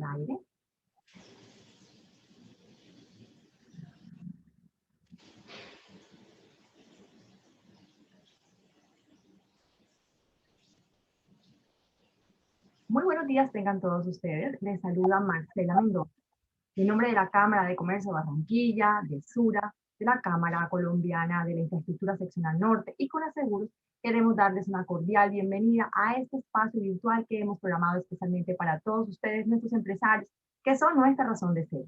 al aire. Muy buenos días tengan todos ustedes. Les saluda Marcela Mendoza. En nombre de la Cámara de Comercio de Barranquilla, de Sura, de la Cámara Colombiana de la Infraestructura Seccional Norte y Conaseguros, queremos darles una cordial bienvenida a este espacio virtual que hemos programado especialmente para todos ustedes, nuestros empresarios, que son nuestra razón de ser.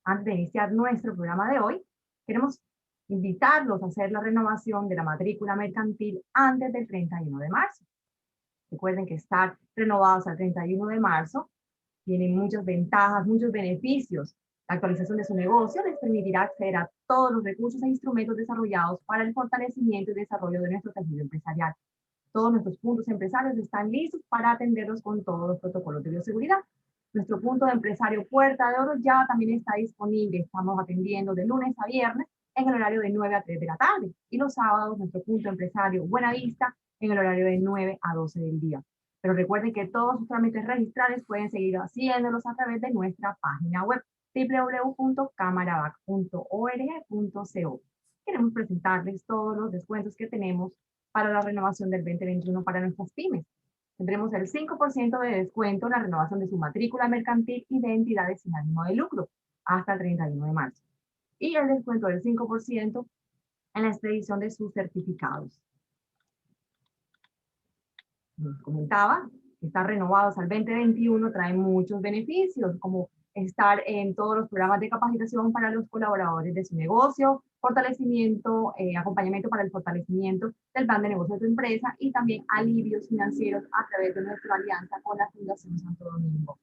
Antes de iniciar nuestro programa de hoy, queremos invitarlos a hacer la renovación de la matrícula mercantil antes del 31 de marzo. Recuerden que estar renovados al 31 de marzo tiene muchas ventajas, muchos beneficios. La actualización de su negocio les permitirá acceder a todos los recursos e instrumentos desarrollados para el fortalecimiento y desarrollo de nuestro tejido empresarial. Todos nuestros puntos empresarios están listos para atenderlos con todos los protocolos de bioseguridad. Nuestro punto de empresario Puerta de Oro ya también está disponible. Estamos atendiendo de lunes a viernes en el horario de 9 a 3 de la tarde. Y los sábados, nuestro punto empresario Buenavista en el horario de 9 a 12 del día. Pero recuerden que todos sus trámites registrales pueden seguir haciéndolos a través de nuestra página web www.camarabac.org.co. Queremos presentarles todos los descuentos que tenemos para la renovación del 2021 para nuestras pymes. Tendremos el 5% de descuento en la renovación de su matrícula mercantil y de entidades sin ánimo de lucro hasta el 31 de marzo. Y el descuento del 5% en la expedición de sus certificados. Nos comentaba, estar renovados al 2021 trae muchos beneficios, como estar en todos los programas de capacitación para los colaboradores de su negocio, fortalecimiento, acompañamiento para el fortalecimiento del plan de negocio de tu empresa y también alivios financieros a través de nuestra alianza con la Fundación Santo Domingo.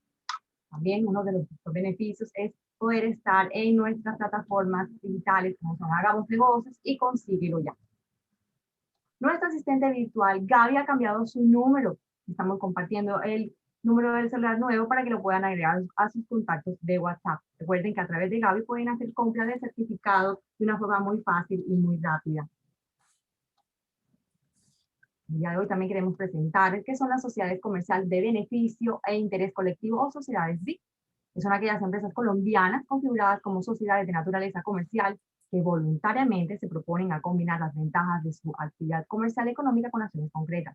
También uno de los beneficios es poder estar en nuestras plataformas digitales como son Hagamos Negocios y Consíguelo Ya. Nuestra asistente virtual, Gaby, ha cambiado su número. Estamos compartiendo el número del celular nuevo para que lo puedan agregar a sus contactos de WhatsApp. Recuerden que a través de Gaby pueden hacer compra de certificados de una forma muy fácil y muy rápida. El día de hoy también queremos presentar qué son las sociedades comerciales de beneficio e interés colectivo o sociedades BIC. Que son aquellas empresas colombianas configuradas como sociedades de naturaleza comercial que voluntariamente se proponen a combinar las ventajas de su actividad comercial y económica con acciones concretas,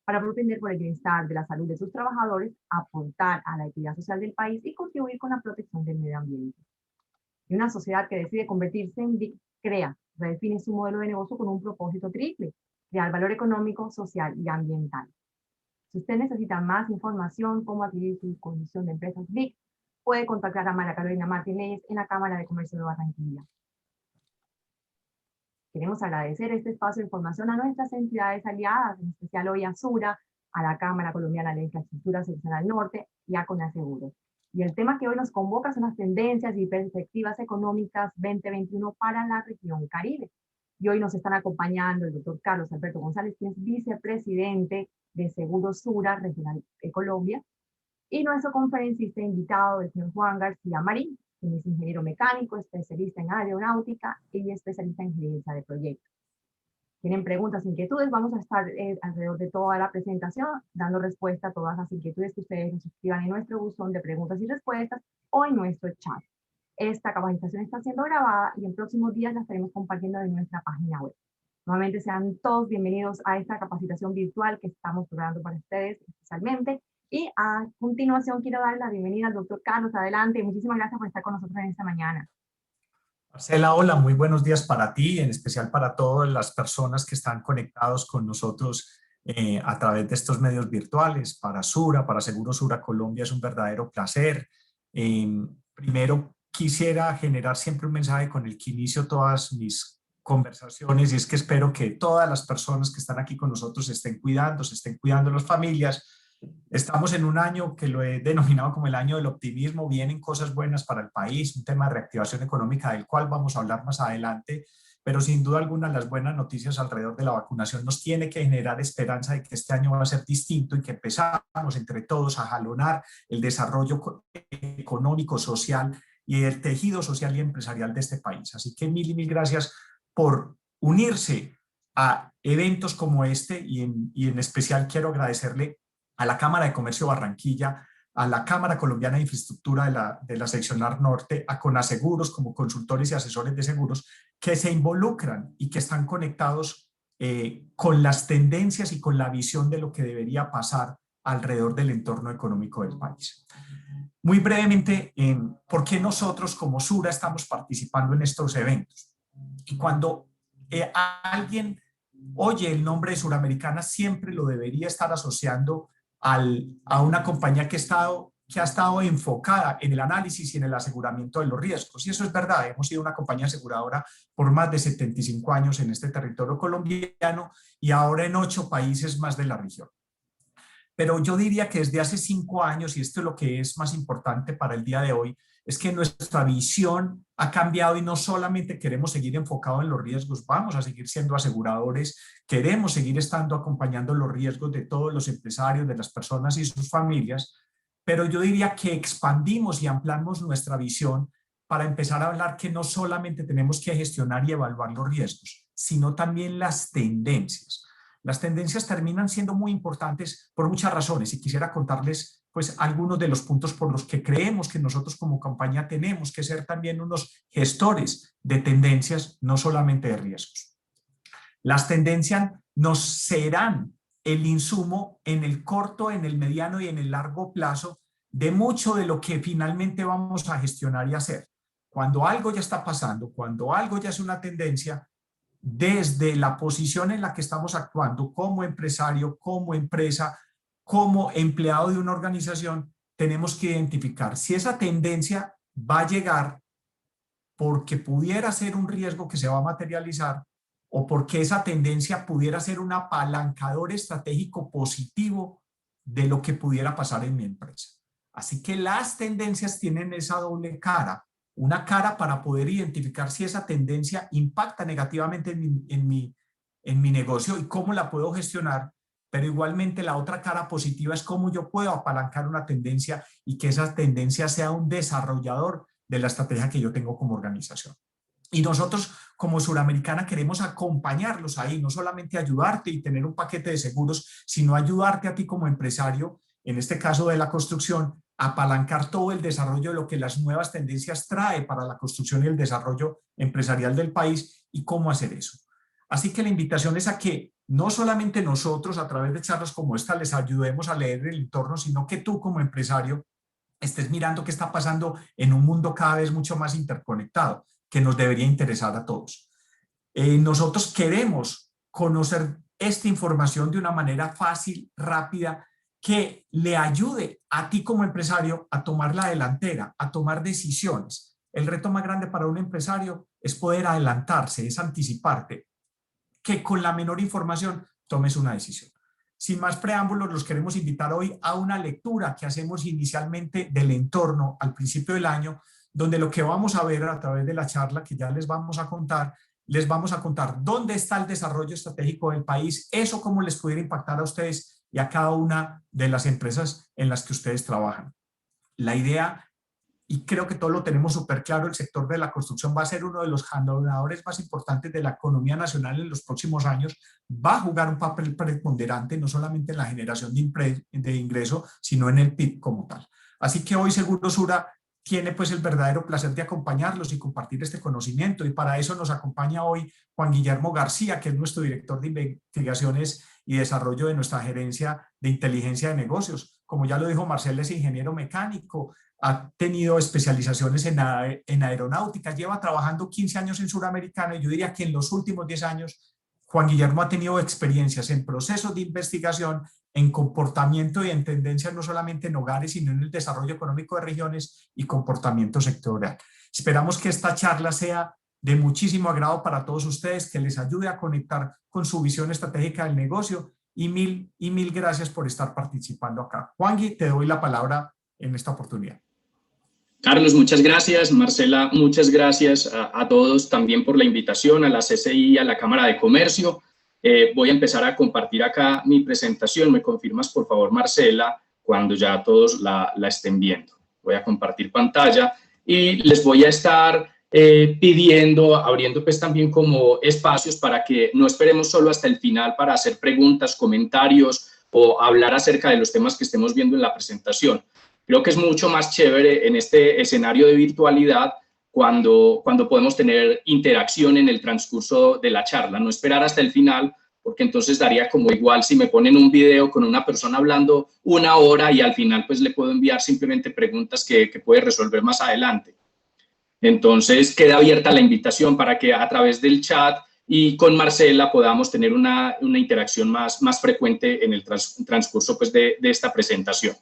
para propender por el bienestar de la salud de sus trabajadores, aportar a la equidad social del país y contribuir con la protección del medio ambiente. Y una sociedad que decide convertirse en BIC redefine su modelo de negocio con un propósito triple: crear valor económico, social y ambiental. Si usted necesita más información cómo adquirir su condición de empresas BIC, puede contactar a María Carolina Martínez en la Cámara de Comercio de Barranquilla. Queremos agradecer este espacio de información a nuestras entidades aliadas, en especial hoy a Sura, a la Cámara Colombiana de Infraestructura Seccional Norte y a Conaseguros. Y el tema que hoy nos convoca son las tendencias y perspectivas económicas 2021 para la región Caribe. Y hoy nos están acompañando el doctor Carlos Alberto González, quien es vicepresidente de Seguros Sura Regional de Colombia, y nuestro conferencista invitado, el señor Juan García Marín, quien es ingeniero mecánico, especialista en aeronáutica y especialista en gerencia de proyectos. Tienen preguntas, inquietudes, vamos a estar alrededor de toda la presentación dando respuesta a todas las inquietudes que ustedes nos escriban en nuestro buzón de preguntas y respuestas o en nuestro chat. Esta capacitación está siendo grabada y en próximos días la estaremos compartiendo en nuestra página web. Nuevamente sean todos bienvenidos a esta capacitación virtual que estamos programando para ustedes especialmente. Y a continuación quiero dar la bienvenida al doctor Carlos. Adelante, muchísimas gracias por estar con nosotros en esta mañana. Marcela, hola, muy buenos días para ti, en especial para todas las personas que están conectados con nosotros a través de estos medios virtuales. Para Sura, para Seguros Sura Colombia es un verdadero placer. Primero quisiera generar siempre un mensaje con el que inicio todas mis conversaciones, y es que espero que todas las personas que están aquí con nosotros se estén cuidando las familias. Estamos en un año que lo he denominado como el año del optimismo. Vienen cosas buenas para el país, un tema de reactivación económica del cual vamos a hablar más adelante, pero sin duda alguna las buenas noticias alrededor de la vacunación nos tiene que generar esperanza de que este año va a ser distinto y que empezamos entre todos a jalonar el desarrollo económico, social y el tejido social y empresarial de este país. Así que mil y mil gracias por unirse a eventos como este, y en especial quiero agradecerle a la Cámara de Comercio Barranquilla, a la Cámara Colombiana de Infraestructura de la seccional norte, a Conaseguros como consultores y asesores de seguros que se involucran y que están conectados con las tendencias y con la visión de lo que debería pasar alrededor del entorno económico del país. Muy brevemente, ¿por qué nosotros como Sura estamos participando en estos eventos? Y cuando alguien oye el nombre de Suramericana, siempre lo debería estar asociando a una compañía que ha estado enfocada en el análisis y en el aseguramiento de los riesgos. Y eso es verdad, hemos sido una compañía aseguradora por más de 75 años en este territorio colombiano y ahora en 8 países más de la región. Pero yo diría que desde hace 5 años, y esto es lo que es más importante para el día de hoy, es que nuestra visión ha cambiado y no solamente queremos seguir enfocados en los riesgos, vamos a seguir siendo aseguradores, queremos seguir estando acompañando los riesgos de todos los empresarios, de las personas y sus familias, pero yo diría que expandimos y ampliamos nuestra visión para empezar a hablar que no solamente tenemos que gestionar y evaluar los riesgos, sino también las tendencias. Las tendencias terminan siendo muy importantes por muchas razones y quisiera contarles pues algunos de los puntos por los que creemos que nosotros como compañía tenemos que ser también unos gestores de tendencias, no solamente de riesgos. Las tendencias nos serán el insumo en el corto, en el mediano y en el largo plazo de mucho de lo que finalmente vamos a gestionar y hacer. Cuando algo ya está pasando, cuando algo ya es una tendencia, desde la posición en la que estamos actuando como empresario, como empresa, como empleado de una organización, tenemos que identificar si esa tendencia va a llegar porque pudiera ser un riesgo que se va a materializar o porque esa tendencia pudiera ser un apalancador estratégico positivo de lo que pudiera pasar en mi empresa. Así que las tendencias tienen esa doble cara. Una cara para poder identificar si esa tendencia impacta negativamente en mi negocio y cómo la puedo gestionar, pero igualmente la otra cara positiva es cómo yo puedo apalancar una tendencia y que esa tendencia sea un desarrollador de la estrategia que yo tengo como organización. Y nosotros como Suramericana queremos acompañarlos ahí, no solamente ayudarte y tener un paquete de seguros, sino ayudarte a ti como empresario, en este caso de la construcción, a apalancar todo el desarrollo de lo que las nuevas tendencias trae para la construcción y el desarrollo empresarial del país y cómo hacer eso. Así que la invitación es a que no solamente nosotros a través de charlas como esta les ayudemos a leer el entorno, sino que tú como empresario estés mirando qué está pasando en un mundo cada vez mucho más interconectado, que nos debería interesar a todos. Nosotros queremos conocer esta información de una manera fácil, rápida, que le ayude a ti como empresario a tomar la delantera, a tomar decisiones. El reto más grande para un empresario es poder adelantarse, es anticiparte, que con la menor información tomes una decisión. Sin más preámbulos, los queremos invitar hoy a una lectura que hacemos inicialmente del entorno al principio del año, donde lo que vamos a ver a través de la charla que ya les vamos a contar dónde está el desarrollo estratégico del país, eso cómo les pudiera impactar a ustedes y a cada una de las empresas en las que ustedes trabajan. La idea, y creo que todos lo tenemos súper claro, el sector de la construcción va a ser uno de los generadores más importantes de la economía nacional en los próximos años, va a jugar un papel preponderante no solamente en la generación de ingreso, sino en el PIB como tal. Así que hoy Seguros Sura tiene pues el verdadero placer de acompañarlos y compartir este conocimiento, y para eso nos acompaña hoy Juan Guillermo García, que es nuestro director de investigaciones y desarrollo de nuestra gerencia de inteligencia de negocios. Como ya lo dijo Marcela, es ingeniero mecánico, ha tenido especializaciones en aeronáutica, lleva trabajando 15 años en Suramericana, y yo diría que en los últimos 10 años Juan Guillermo ha tenido experiencias en procesos de investigación, en comportamiento y en tendencias no solamente en hogares, sino en el desarrollo económico de regiones y comportamiento sectorial. Esperamos que esta charla sea de muchísimo agrado para todos ustedes, que les ayude a conectar con su visión estratégica del negocio, y mil gracias por estar participando acá. Juangui, te doy la palabra en esta oportunidad. Carlos, muchas gracias. Marcela, muchas gracias a todos también por la invitación, a la CCI, a la Cámara de Comercio. Voy a empezar a compartir acá mi presentación. ¿Me confirmas, por favor, Marcela, cuando ya todos la estén viendo? Voy a compartir pantalla y les voy a estar abriendo pues también como espacios para que no esperemos solo hasta el final para hacer preguntas, comentarios o hablar acerca de los temas que estemos viendo en la presentación. Creo que es mucho más chévere en este escenario de virtualidad cuando podemos tener interacción en el transcurso de la charla, no esperar hasta el final, porque entonces daría como igual si me ponen un video con una persona hablando 1 hora y al final pues le puedo enviar simplemente preguntas que puede resolver más adelante. Entonces queda abierta la invitación para que a través del chat y con Marcela podamos tener una interacción más frecuente en el transcurso pues, de esta presentación.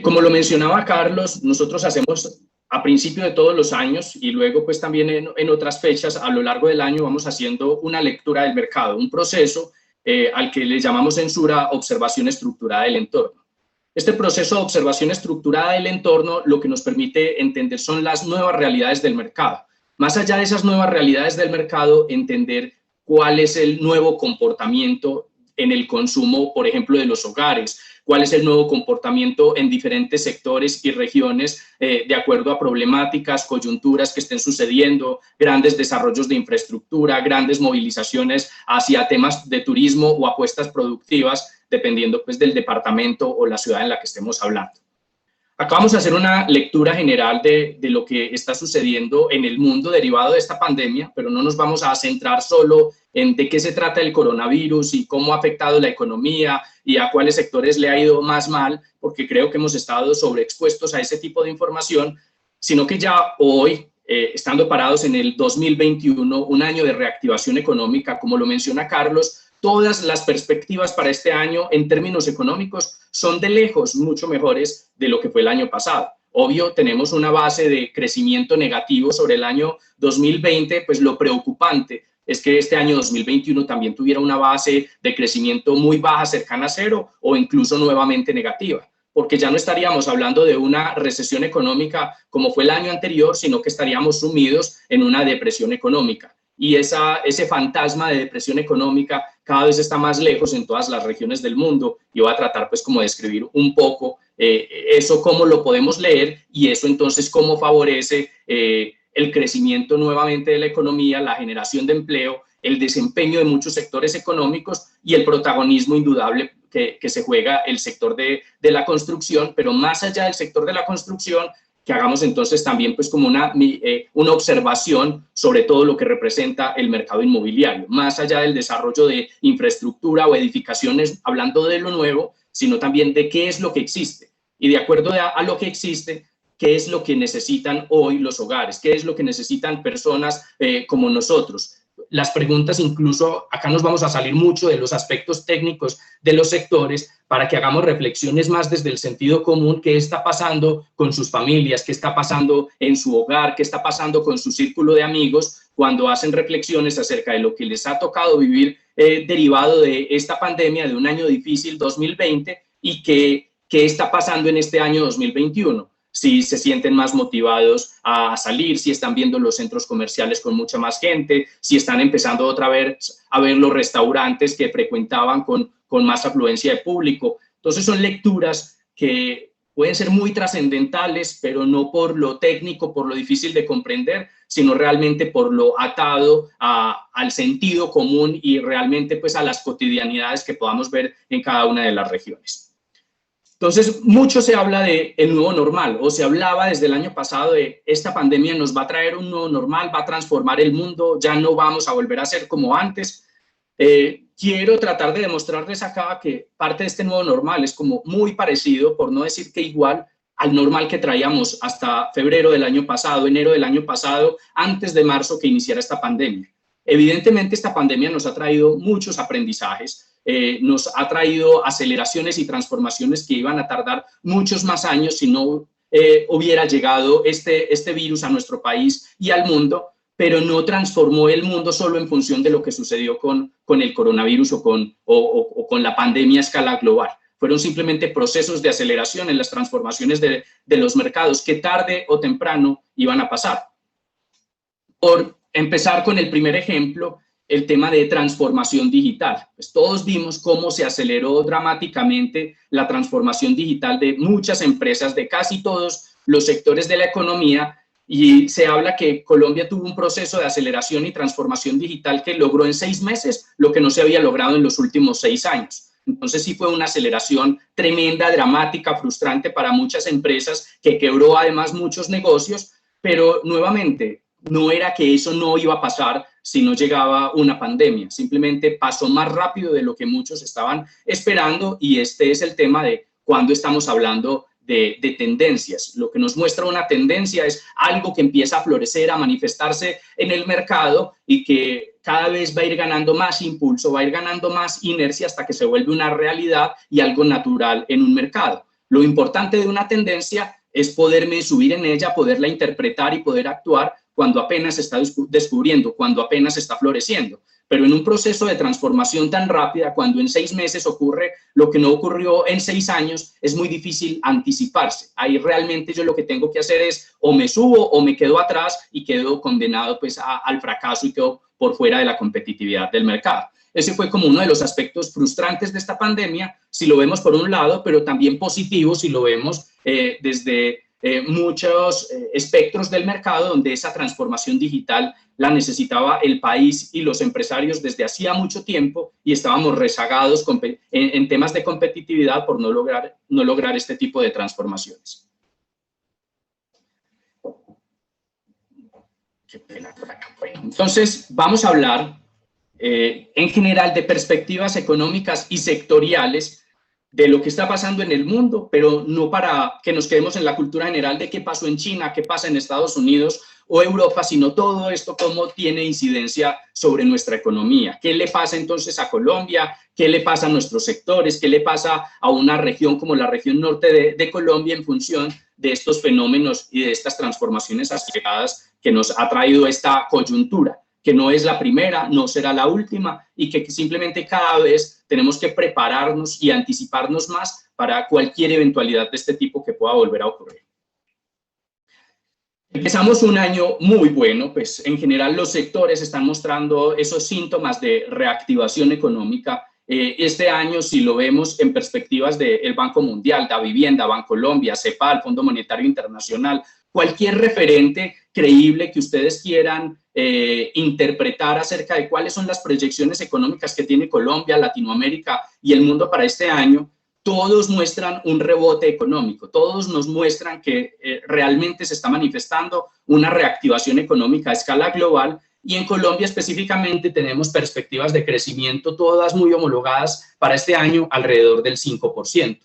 Como lo mencionaba Carlos, nosotros hacemos a principio de todos los años y luego pues también en otras fechas a lo largo del año vamos haciendo una lectura del mercado, un proceso al que le llamamos en Sura observación estructurada del entorno. Este proceso de observación estructurada del entorno lo que nos permite entender son las nuevas realidades del mercado. Más allá de esas nuevas realidades del mercado, entender cuál es el nuevo comportamiento en el consumo, por ejemplo, de los hogares, cuál es el nuevo comportamiento en diferentes sectores y regiones de acuerdo a problemáticas, coyunturas que estén sucediendo, grandes desarrollos de infraestructura, grandes movilizaciones hacia temas de turismo o apuestas productivas, dependiendo pues del departamento o la ciudad en la que estemos hablando. Acá vamos a hacer una lectura general de lo que está sucediendo en el mundo derivado de esta pandemia, pero no nos vamos a centrar solo en de qué se trata el coronavirus y cómo ha afectado la economía y a cuáles sectores le ha ido más mal, porque creo que hemos estado sobreexpuestos a ese tipo de información, sino que ya hoy, estando parados en el 2021, un año de reactivación económica, como lo menciona Carlos, todas las perspectivas para este año en términos económicos son de lejos mucho mejores de lo que fue el año pasado. Obvio, tenemos una base de crecimiento negativo sobre el año 2020, pues lo preocupante es que este año 2021 también tuviera una base de crecimiento muy baja, cercana a cero o incluso nuevamente negativa, porque ya no estaríamos hablando de una recesión económica como fue el año anterior, sino que estaríamos sumidos en una depresión económica. Y ese fantasma de depresión económica cada vez está más lejos en todas las regiones del mundo. Yo voy a tratar pues como de describir un poco eso, cómo lo podemos leer y eso entonces cómo favorece el crecimiento nuevamente de la economía, la generación de empleo, el desempeño de muchos sectores económicos y el protagonismo indudable que se juega el sector de la construcción, pero más allá del sector de la construcción, que hagamos entonces también pues como una observación sobre todo lo que representa el mercado inmobiliario, más allá del desarrollo de infraestructura o edificaciones, hablando de lo nuevo, sino también de qué es lo que existe. Y de acuerdo a lo que existe, qué es lo que necesitan hoy los hogares, qué es lo que necesitan personas como nosotros. Las preguntas incluso, acá nos vamos a salir mucho de los aspectos técnicos de los sectores para que hagamos reflexiones más desde el sentido común, qué está pasando con sus familias, qué está pasando en su hogar, qué está pasando con su círculo de amigos cuando hacen reflexiones acerca de lo que les ha tocado vivir derivado de esta pandemia, de un año difícil 2020 y qué está pasando en este año 2021. Si se sienten más motivados a salir, si están viendo los centros comerciales con mucha más gente, si están empezando otra vez a ver los restaurantes que frecuentaban con más afluencia de público. Entonces son lecturas que pueden ser muy trascendentales, pero no por lo técnico, por lo difícil de comprender, sino realmente por lo atado al sentido común y realmente pues a las cotidianidades que podamos ver en cada una de las regiones. Entonces, mucho se habla de el nuevo normal, o se hablaba desde el año pasado de esta pandemia nos va a traer un nuevo normal, va a transformar el mundo, ya no vamos a volver a ser como antes. Quiero tratar de demostrarles acá que parte de este nuevo normal es como muy parecido, por no decir que igual, al normal que traíamos hasta febrero del año pasado, enero del año pasado, antes de marzo que iniciara esta pandemia. Evidentemente, esta pandemia nos ha traído muchos aprendizajes, nos ha traído aceleraciones y transformaciones que iban a tardar muchos más años si no hubiera llegado este virus a nuestro país y al mundo, pero no transformó el mundo solo en función de lo que sucedió con el coronavirus o con la pandemia a escala global. Fueron simplemente procesos de aceleración en las transformaciones de los mercados que tarde o temprano iban a pasar. Por empezar con el primer ejemplo, el tema de transformación digital. Pues todos vimos cómo se aceleró dramáticamente la transformación digital de muchas empresas, de casi todos los sectores de la economía, y se habla que Colombia tuvo un proceso de aceleración y transformación digital que logró en 6 meses lo que no se había logrado en los últimos 6 años. Entonces sí fue una aceleración tremenda, dramática, frustrante para muchas empresas, que quebró además muchos negocios, pero nuevamente no era que eso no iba a pasar si no llegaba una pandemia, simplemente pasó más rápido de lo que muchos estaban esperando, y este es el tema de cuando estamos hablando de tendencias. Lo que nos muestra una tendencia es algo que empieza a florecer, a manifestarse en el mercado y que cada vez va a ir ganando más impulso, va a ir ganando más inercia hasta que se vuelve una realidad y algo natural en un mercado. Lo importante de una tendencia es poderme subir en ella, poderla interpretar y poder actuar cuando apenas se está descubriendo, cuando apenas está floreciendo. Pero en un proceso de transformación tan rápida, cuando en 6 meses ocurre lo que no ocurrió en 6 años, es muy difícil anticiparse. Ahí realmente yo lo que tengo que hacer es o me subo o me quedo atrás y quedo condenado pues al fracaso y quedo por fuera de la competitividad del mercado. Ese fue como uno de los aspectos frustrantes de esta pandemia, si lo vemos por un lado, pero también positivo si lo vemos desde muchos espectros del mercado, donde esa transformación digital la necesitaba el país y los empresarios desde hacía mucho tiempo, y estábamos rezagados en temas de competitividad por no lograr este tipo de transformaciones. Qué pena por acá. Bueno, entonces vamos a hablar en general de perspectivas económicas y sectoriales de lo que está pasando en el mundo, pero no para que nos quedemos en la cultura general de qué pasó en China, qué pasa en Estados Unidos o Europa, sino todo esto cómo tiene incidencia sobre nuestra economía. ¿Qué le pasa entonces a Colombia? ¿Qué le pasa a nuestros sectores? ¿Qué le pasa a una región como la región norte de Colombia en función de estos fenómenos y de estas transformaciones aceleradas que nos ha traído esta coyuntura? Que no es la primera, no será la última, y que simplemente cada vez tenemos que prepararnos y anticiparnos más para cualquier eventualidad de este tipo que pueda volver a ocurrir. Empezamos un año muy bueno, pues en general los sectores están mostrando esos síntomas de reactivación económica. Este año, si lo vemos en perspectivas del Banco Mundial, Da Vivienda, Bancolombia, CEPAL, Fondo Monetario Internacional, cualquier referente creíble que ustedes quieran interpretar acerca de cuáles son las proyecciones económicas que tiene Colombia, Latinoamérica y el mundo para este año, todos muestran un rebote económico, todos nos muestran que realmente se está manifestando una reactivación económica a escala global, y en Colombia específicamente tenemos perspectivas de crecimiento todas muy homologadas para este año alrededor del 5%.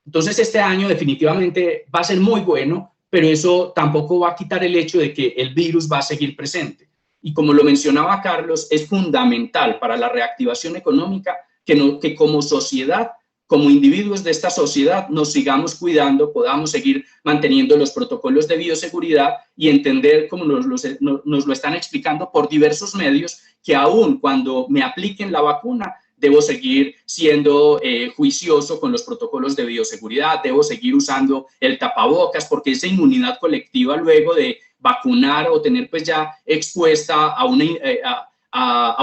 Entonces este año definitivamente va a ser muy bueno, pero eso tampoco va a quitar el hecho de que el virus va a seguir presente. Y como lo mencionaba Carlos, es fundamental para la reactivación económica que como sociedad, como individuos de esta sociedad, nos sigamos cuidando, podamos seguir manteniendo los protocolos de bioseguridad y entender, como nos lo están explicando por diversos medios, que aún cuando me apliquen la vacuna, debo seguir siendo juicioso con los protocolos de bioseguridad, debo seguir usando el tapabocas, porque esa inmunidad colectiva luego de vacunar o tener pues ya expuesta a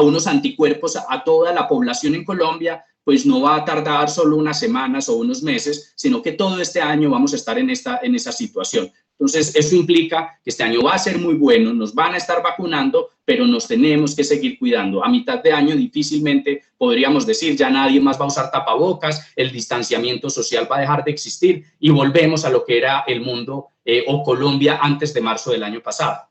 unos anticuerpos a toda la población en Colombia, pues no va a tardar solo unas semanas o unos meses, sino que todo este año vamos a estar en esa situación. Entonces, eso implica que este año va a ser muy bueno, nos van a estar vacunando, pero nos tenemos que seguir cuidando. A mitad de año difícilmente podríamos decir ya nadie más va a usar tapabocas, el distanciamiento social va a dejar de existir y volvemos a lo que era el mundo o Colombia antes de marzo del año pasado.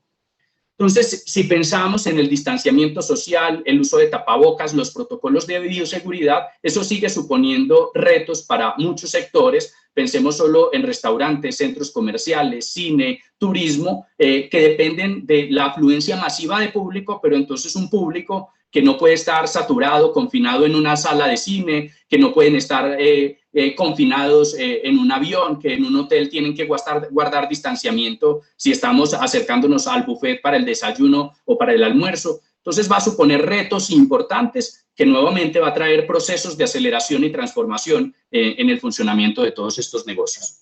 Entonces, si pensamos en el distanciamiento social, el uso de tapabocas, los protocolos de bioseguridad, eso sigue suponiendo retos para muchos sectores. Pensemos solo en restaurantes, centros comerciales, cine, turismo, que dependen de la afluencia masiva de público, pero entonces un público que no puede estar saturado, confinado en una sala de cine, que no pueden estar confinados en un avión, que en un hotel tienen que guardar distanciamiento si estamos acercándonos al buffet para el desayuno o para el almuerzo. Entonces va a suponer retos importantes que nuevamente va a traer procesos de aceleración y transformación en el funcionamiento de todos estos negocios.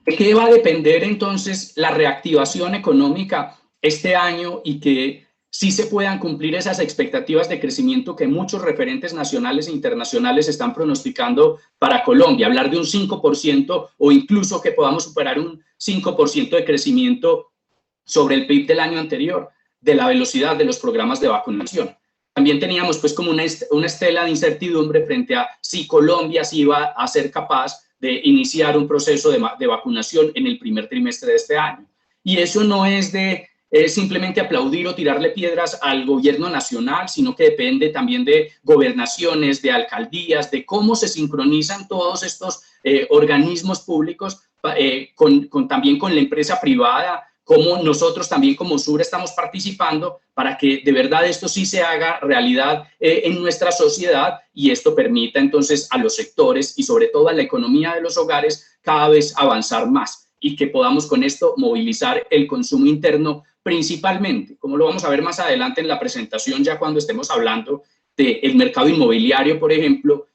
¿De qué va a depender entonces la reactivación económica este año y que sí se puedan cumplir esas expectativas de crecimiento que muchos referentes nacionales e internacionales están pronosticando para Colombia? Hablar de un 5% o incluso que podamos superar un 5% de crecimiento sobre el PIB del año anterior. de la velocidad de los programas de vacunación. También teníamos pues como una estela de incertidumbre frente a si Colombia sí iba a ser capaz de iniciar un proceso de vacunación en el primer trimestre de este año. Y eso no es de simplemente aplaudir o tirarle piedras al gobierno nacional, sino que depende también de gobernaciones, de alcaldías, de cómo se sincronizan todos estos organismos públicos también con la empresa privada, cómo nosotros también como Sura estamos participando para que de verdad esto sí se haga realidad en nuestra sociedad y esto permita entonces a los sectores y sobre todo a la economía de los hogares cada vez avanzar más y que podamos con esto movilizar el consumo interno principalmente, como lo vamos a ver más adelante en la presentación ya cuando estemos hablando del mercado inmobiliario, por ejemplo.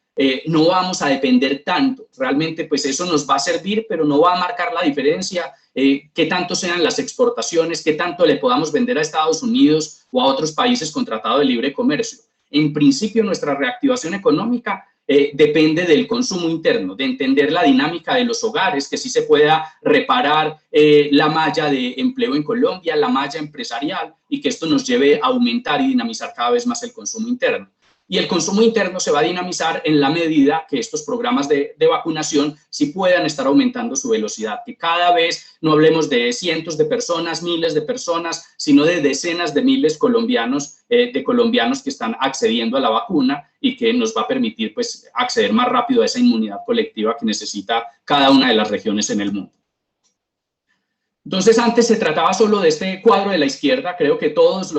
No vamos a depender tanto, realmente pues eso nos va a servir, pero no va a marcar la diferencia, qué tanto sean las exportaciones, qué tanto le podamos vender a Estados Unidos o a otros países con tratado de libre comercio. En principio nuestra reactivación económica depende del consumo interno, de entender la dinámica de los hogares, que sí se pueda reparar la malla de empleo en Colombia, la malla empresarial y que esto nos lleve a aumentar y dinamizar cada vez más el consumo interno. Y el consumo interno se va a dinamizar en la medida que estos programas de vacunación sí puedan estar aumentando su velocidad, que cada vez no hablemos de cientos de personas, miles de personas, sino de decenas de miles de colombianos que están accediendo a la vacuna y que nos va a permitir pues, acceder más rápido a esa inmunidad colectiva que necesita cada una de las regiones en el mundo. Entonces, antes se trataba solo de este cuadro de la izquierda. Creo que todos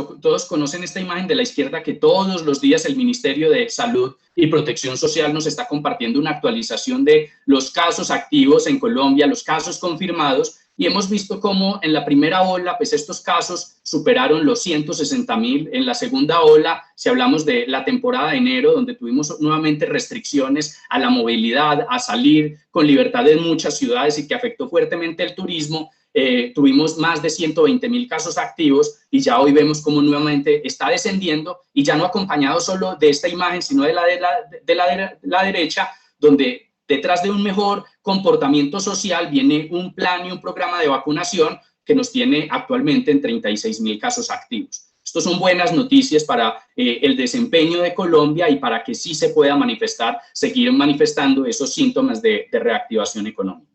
conocen esta imagen de la izquierda, que todos los días el Ministerio de Salud y Protección Social nos está compartiendo una actualización de los casos activos en Colombia, los casos confirmados, y hemos visto cómo en la primera ola, pues estos casos superaron los 160.000. En la segunda ola, si hablamos de la temporada de enero, donde tuvimos nuevamente restricciones a la movilidad, a salir con libertad en muchas ciudades y que afectó fuertemente el turismo, tuvimos más de 120.000 casos activos y ya hoy vemos cómo nuevamente está descendiendo y ya no acompañado solo de esta imagen, sino de la derecha, donde detrás de un mejor comportamiento social viene un plan y un programa de vacunación que nos tiene actualmente en 36.000 casos activos. Estas son buenas noticias para el desempeño de Colombia y para que sí se pueda seguir manifestando esos síntomas de reactivación económica.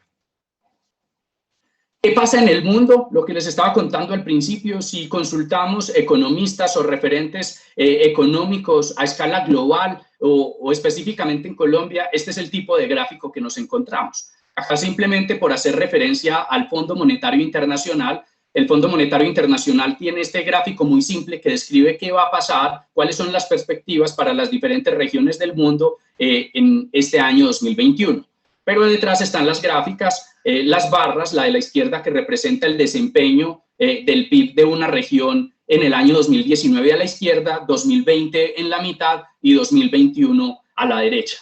¿Qué pasa en el mundo? Lo que les estaba contando al principio, si consultamos economistas o referentes económicos a escala global o específicamente en Colombia, este es el tipo de gráfico que nos encontramos. Acá simplemente por hacer referencia al Fondo Monetario Internacional, el Fondo Monetario Internacional tiene este gráfico muy simple que describe qué va a pasar, cuáles son las perspectivas para las diferentes regiones del mundo en este año 2021. Pero detrás están las gráficas, las barras, la de la izquierda que representa el desempeño del PIB de una región en el año 2019 a la izquierda, 2020 en la mitad y 2021 a la derecha.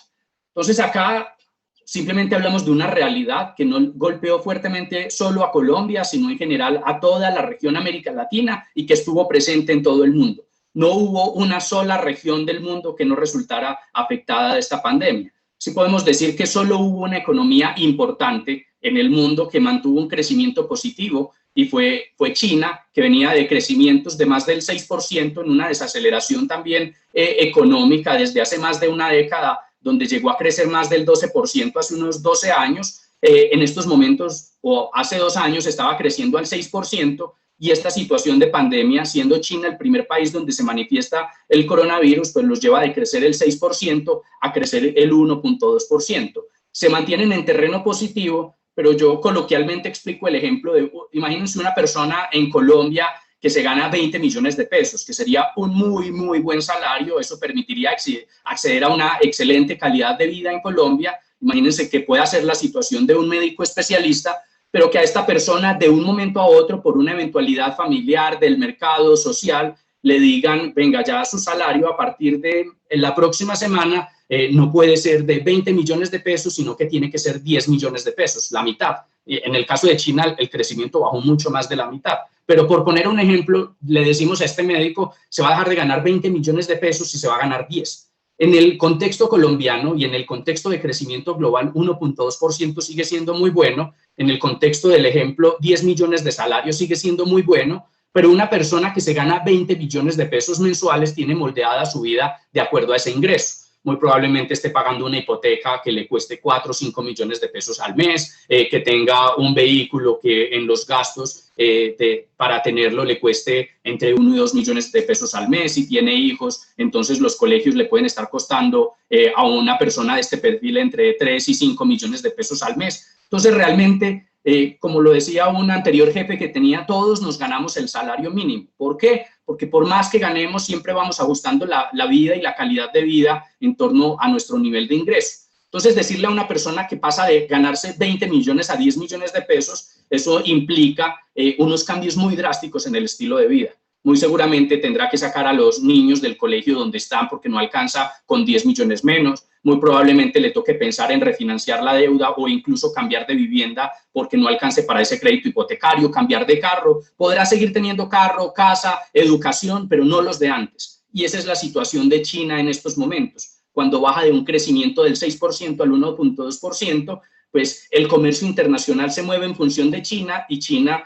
Entonces acá simplemente hablamos de una realidad que no golpeó fuertemente solo a Colombia, sino en general a toda la región América Latina y que estuvo presente en todo el mundo. No hubo una sola región del mundo que no resultara afectada de esta pandemia. Sí podemos decir que solo hubo una economía importante en el mundo que mantuvo un crecimiento positivo y fue China, que venía de crecimientos de más del 6% en una desaceleración también económica desde hace más de una década, donde llegó a crecer más del 12% hace unos 12 años. En estos momentos, o hace 2 años, estaba creciendo al 6%. Y esta situación de pandemia, siendo China el primer país donde se manifiesta el coronavirus, pues los lleva de crecer el 6% a crecer el 1.2%. Se mantienen en terreno positivo, pero yo coloquialmente explico el ejemplo de, imagínense una persona en Colombia que se gana 20 millones de pesos, que sería un muy, muy buen salario. Eso permitiría acceder a una excelente calidad de vida en Colombia. Imagínense que pueda ser la situación de un médico especialista, pero que a esta persona de un momento a otro, por una eventualidad familiar, del mercado social, le digan, venga, ya su salario a partir de la próxima semana no puede ser de 20 millones de pesos, sino que tiene que ser 10 millones de pesos, la mitad. En el caso de China, el crecimiento bajó mucho más de la mitad. Pero por poner un ejemplo, le decimos a este médico, se va a dejar de ganar 20 millones de pesos y se va a ganar 10. En el contexto colombiano y en el contexto de crecimiento global, 1.2% sigue siendo muy bueno. En el contexto del ejemplo, 10 millones de salarios sigue siendo muy bueno, pero una persona que se gana 20 millones de pesos mensuales tiene moldeada su vida de acuerdo a ese ingreso. Muy probablemente esté pagando una hipoteca que le cueste 4 o 5 millones de pesos al mes, que tenga un vehículo que en los gastos para tenerlo le cueste entre 1 y 2 millones de pesos al mes. Si tiene hijos, entonces los colegios le pueden estar costando a una persona de este perfil entre 3 y 5 millones de pesos al mes. Entonces realmente, como lo decía un anterior jefe que tenía, todos nos ganamos el salario mínimo. ¿Por qué? Porque por más que ganemos, siempre vamos ajustando la vida y la calidad de vida en torno a nuestro nivel de ingreso. Entonces, decirle a una persona que pasa de ganarse 20 millones a 10 millones de pesos, eso implica unos cambios muy drásticos en el estilo de vida. Muy seguramente tendrá que sacar a los niños del colegio donde están porque no alcanza con 10 millones menos. Muy probablemente le toque pensar en refinanciar la deuda o incluso cambiar de vivienda porque no alcance para ese crédito hipotecario, cambiar de carro. Podrá seguir teniendo carro, casa, educación, pero no los de antes. Y esa es la situación de China en estos momentos. Cuando baja de un crecimiento del 6% al 1.2%, pues el comercio internacional se mueve en función de China y China,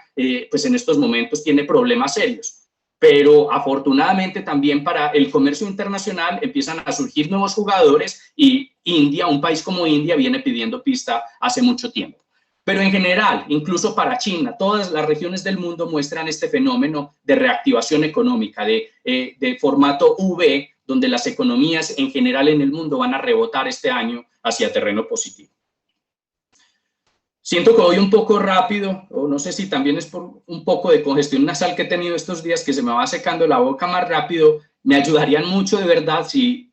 pues en estos momentos tiene problemas serios. Pero afortunadamente también para el comercio internacional empiezan a surgir nuevos jugadores y India, un país como India, viene pidiendo pista hace mucho tiempo. Pero en general, incluso para China, todas las regiones del mundo muestran este fenómeno de reactivación económica, de formato V, donde las economías en general en el mundo van a rebotar este año hacia terreno positivo. Siento que voy un poco rápido, o no sé si también es por un poco de congestión nasal que he tenido estos días, que se me va secando la boca más rápido. Me ayudarían mucho de verdad si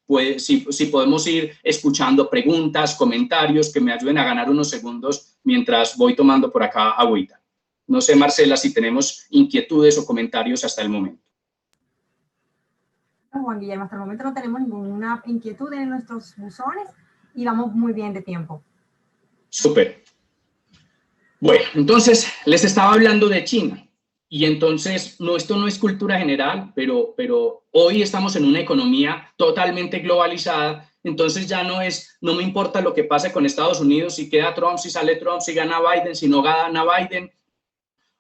podemos ir escuchando preguntas, comentarios, que me ayuden a ganar unos segundos mientras voy tomando por acá agüita. No sé, Marcela, si tenemos inquietudes o comentarios hasta el momento. Juan Guillermo, hasta el momento no tenemos ninguna inquietud en nuestros buzones y vamos muy bien de tiempo. Súper. Bueno, entonces les estaba hablando de China y entonces esto no es cultura general, pero hoy estamos en una economía totalmente globalizada, entonces ya no me importa lo que pase con Estados Unidos, si queda Trump, si sale Trump, si gana Biden, si no gana Biden,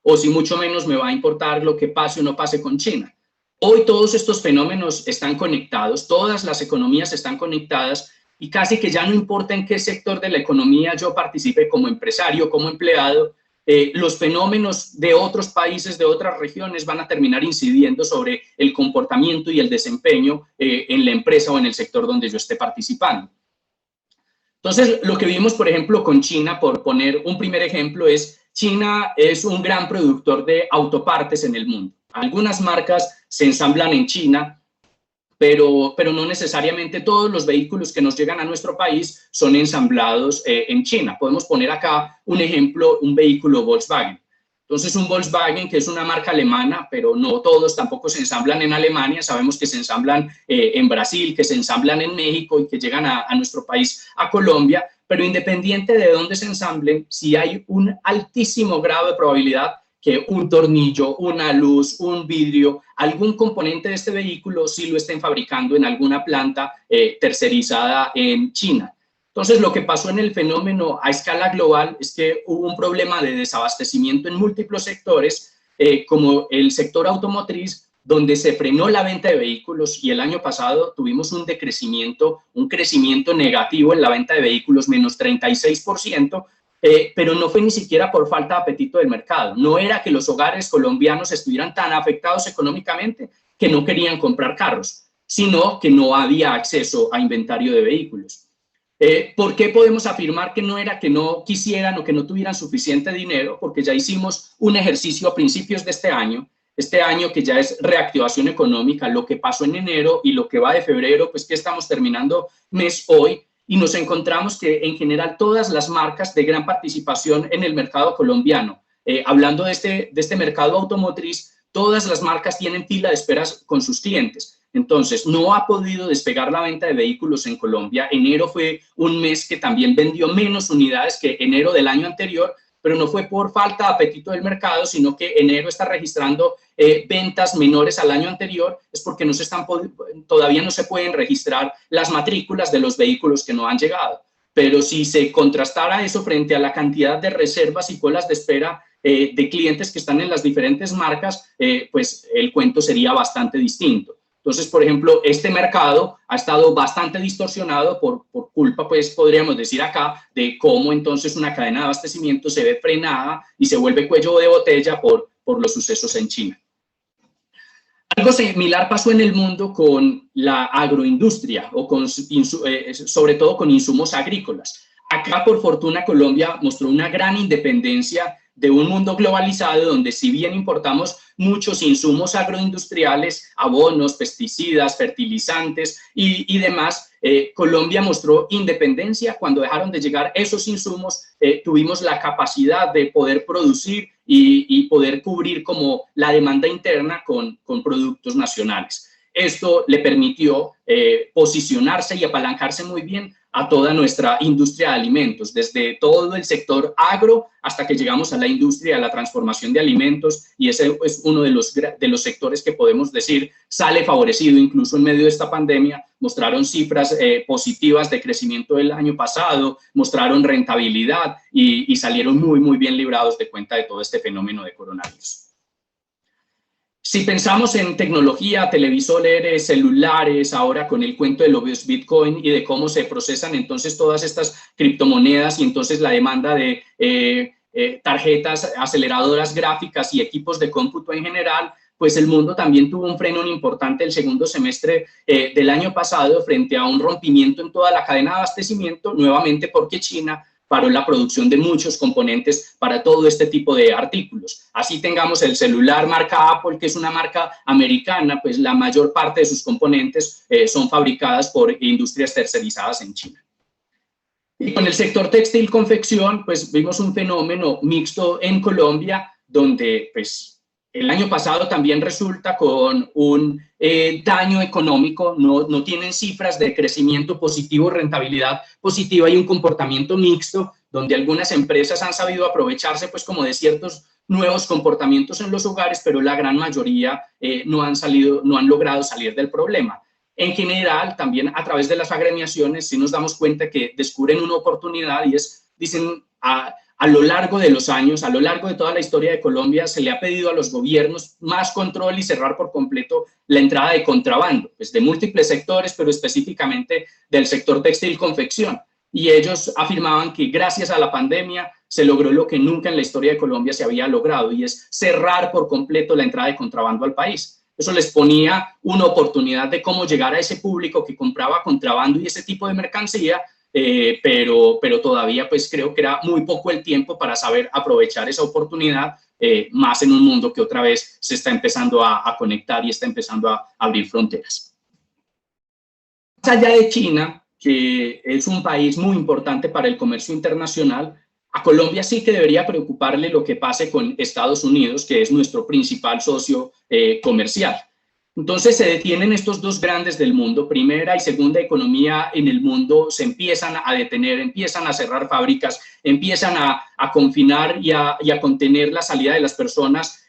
o si mucho menos me va a importar lo que pase o no pase con China. Hoy todos estos fenómenos están conectados, todas las economías están conectadas y casi que ya no importa en qué sector de la economía yo participe como empresario, como empleado, los fenómenos de otros países, de otras regiones van a terminar incidiendo sobre el comportamiento y el desempeño en la empresa o en el sector donde yo esté participando. Entonces, lo que vimos, por ejemplo, con China, por poner un primer ejemplo, es China es un gran productor de autopartes en el mundo. Algunas marcas se ensamblan en China, pero no necesariamente todos los vehículos que nos llegan a nuestro país son ensamblados en China. Podemos poner acá un ejemplo, un vehículo Volkswagen. Entonces, un Volkswagen, que es una marca alemana, pero no todos tampoco se ensamblan en Alemania. Sabemos que se ensamblan en Brasil, que se ensamblan en México y que llegan a nuestro país, a Colombia. Pero independiente de dónde se ensamblen, si hay un altísimo grado de probabilidad que un tornillo, una luz, un vidrio, algún componente de este vehículo sí lo estén fabricando en alguna planta tercerizada en China. Entonces, lo que pasó en el fenómeno a escala global es que hubo un problema de desabastecimiento en múltiples sectores, como el sector automotriz, donde se frenó la venta de vehículos y el año pasado tuvimos un crecimiento negativo en la venta de vehículos, menos 36%, pero no fue ni siquiera por falta de apetito del mercado. No era que los hogares colombianos estuvieran tan afectados económicamente que no querían comprar carros, sino que no había acceso a inventario de vehículos. ¿Por qué podemos afirmar que no era que no quisieran o que no tuvieran suficiente dinero? Porque ya hicimos un ejercicio a principios de este año que ya es reactivación económica, lo que pasó en enero y lo que va de febrero, pues que estamos terminando mes hoy, y nos encontramos que en general todas las marcas de gran participación en el mercado colombiano, hablando de este mercado automotriz, todas las marcas tienen fila de esperas con sus clientes. Entonces, no ha podido despegar la venta de vehículos en Colombia. Enero fue un mes que también vendió menos unidades que enero del año anterior, pero no fue por falta de apetito del mercado, sino que enero está registrando ventas menores al año anterior, es porque todavía no se pueden registrar las matrículas de los vehículos que no han llegado. Pero si se contrastara eso frente a la cantidad de reservas y colas de espera de clientes que están en las diferentes marcas, pues el cuento sería bastante distinto. Entonces, por ejemplo, este mercado ha estado bastante distorsionado por culpa, pues podríamos decir acá, de cómo entonces una cadena de abastecimiento se ve frenada y se vuelve cuello de botella por los sucesos en China. Algo similar pasó en el mundo con la agroindustria, o con, sobre todo con insumos agrícolas. Acá, por fortuna, Colombia mostró una gran independencia de un mundo globalizado donde, si bien importamos muchos insumos agroindustriales, abonos, pesticidas, fertilizantes y demás, Colombia mostró independencia. Cuando dejaron de llegar esos insumos, tuvimos la capacidad de poder producir y poder cubrir como la demanda interna con productos nacionales. Esto le permitió posicionarse y apalancarse muy bien a toda nuestra industria de alimentos, desde todo el sector agro hasta que llegamos a la industria de la transformación de alimentos, y ese es uno de los sectores que podemos decir sale favorecido incluso en medio de esta pandemia. Mostraron cifras positivas de crecimiento el año pasado, mostraron rentabilidad y salieron muy bien librados de cuenta de todo este fenómeno de coronavirus. Si pensamos en tecnología, televisores, celulares, ahora con el cuento de los Bitcoin y de cómo se procesan entonces todas estas criptomonedas, y entonces la demanda de tarjetas, aceleradoras gráficas y equipos de cómputo en general, pues el mundo también tuvo un freno importante el segundo semestre del año pasado frente a un rompimiento en toda la cadena de abastecimiento, nuevamente porque China paró la producción de muchos componentes para todo este tipo de artículos. Así tengamos el celular marca Apple, que es una marca americana, pues la mayor parte de sus componentes son fabricadas por industrias tercerizadas en China. Y con el sector textil confección, pues vimos un fenómeno mixto en Colombia, donde pues el año pasado también resulta con un daño económico, no tienen cifras de crecimiento positivo, rentabilidad positiva, y un comportamiento mixto, donde algunas empresas han sabido aprovecharse pues como de ciertos nuevos comportamientos en los hogares, pero la gran mayoría no han logrado salir del problema. En general, también a través de las agremiaciones sí nos damos cuenta que descubren una oportunidad, y dicen, a lo largo de los años, a lo largo de toda la historia de Colombia, se le ha pedido a los gobiernos más control y cerrar por completo la entrada de contrabando, pues de múltiples sectores, pero específicamente del sector textil confección. Y ellos afirmaban que gracias a la pandemia se logró lo que nunca en la historia de Colombia se había logrado, y es cerrar por completo la entrada de contrabando al país. Eso les ponía una oportunidad de cómo llegar a ese público que compraba contrabando y ese tipo de mercancía, pero todavía pues creo que era muy poco el tiempo para saber aprovechar esa oportunidad, más en un mundo que otra vez se está empezando a conectar y está empezando a abrir fronteras. Más allá de China, que es un país muy importante para el comercio internacional, a Colombia sí que debería preocuparle lo que pase con Estados Unidos, que es nuestro principal socio comercial. Entonces se detienen estos dos grandes del mundo, primera y segunda economía en el mundo, se empiezan a detener, empiezan a cerrar fábricas, empiezan a confinar y a contener la salida de las personas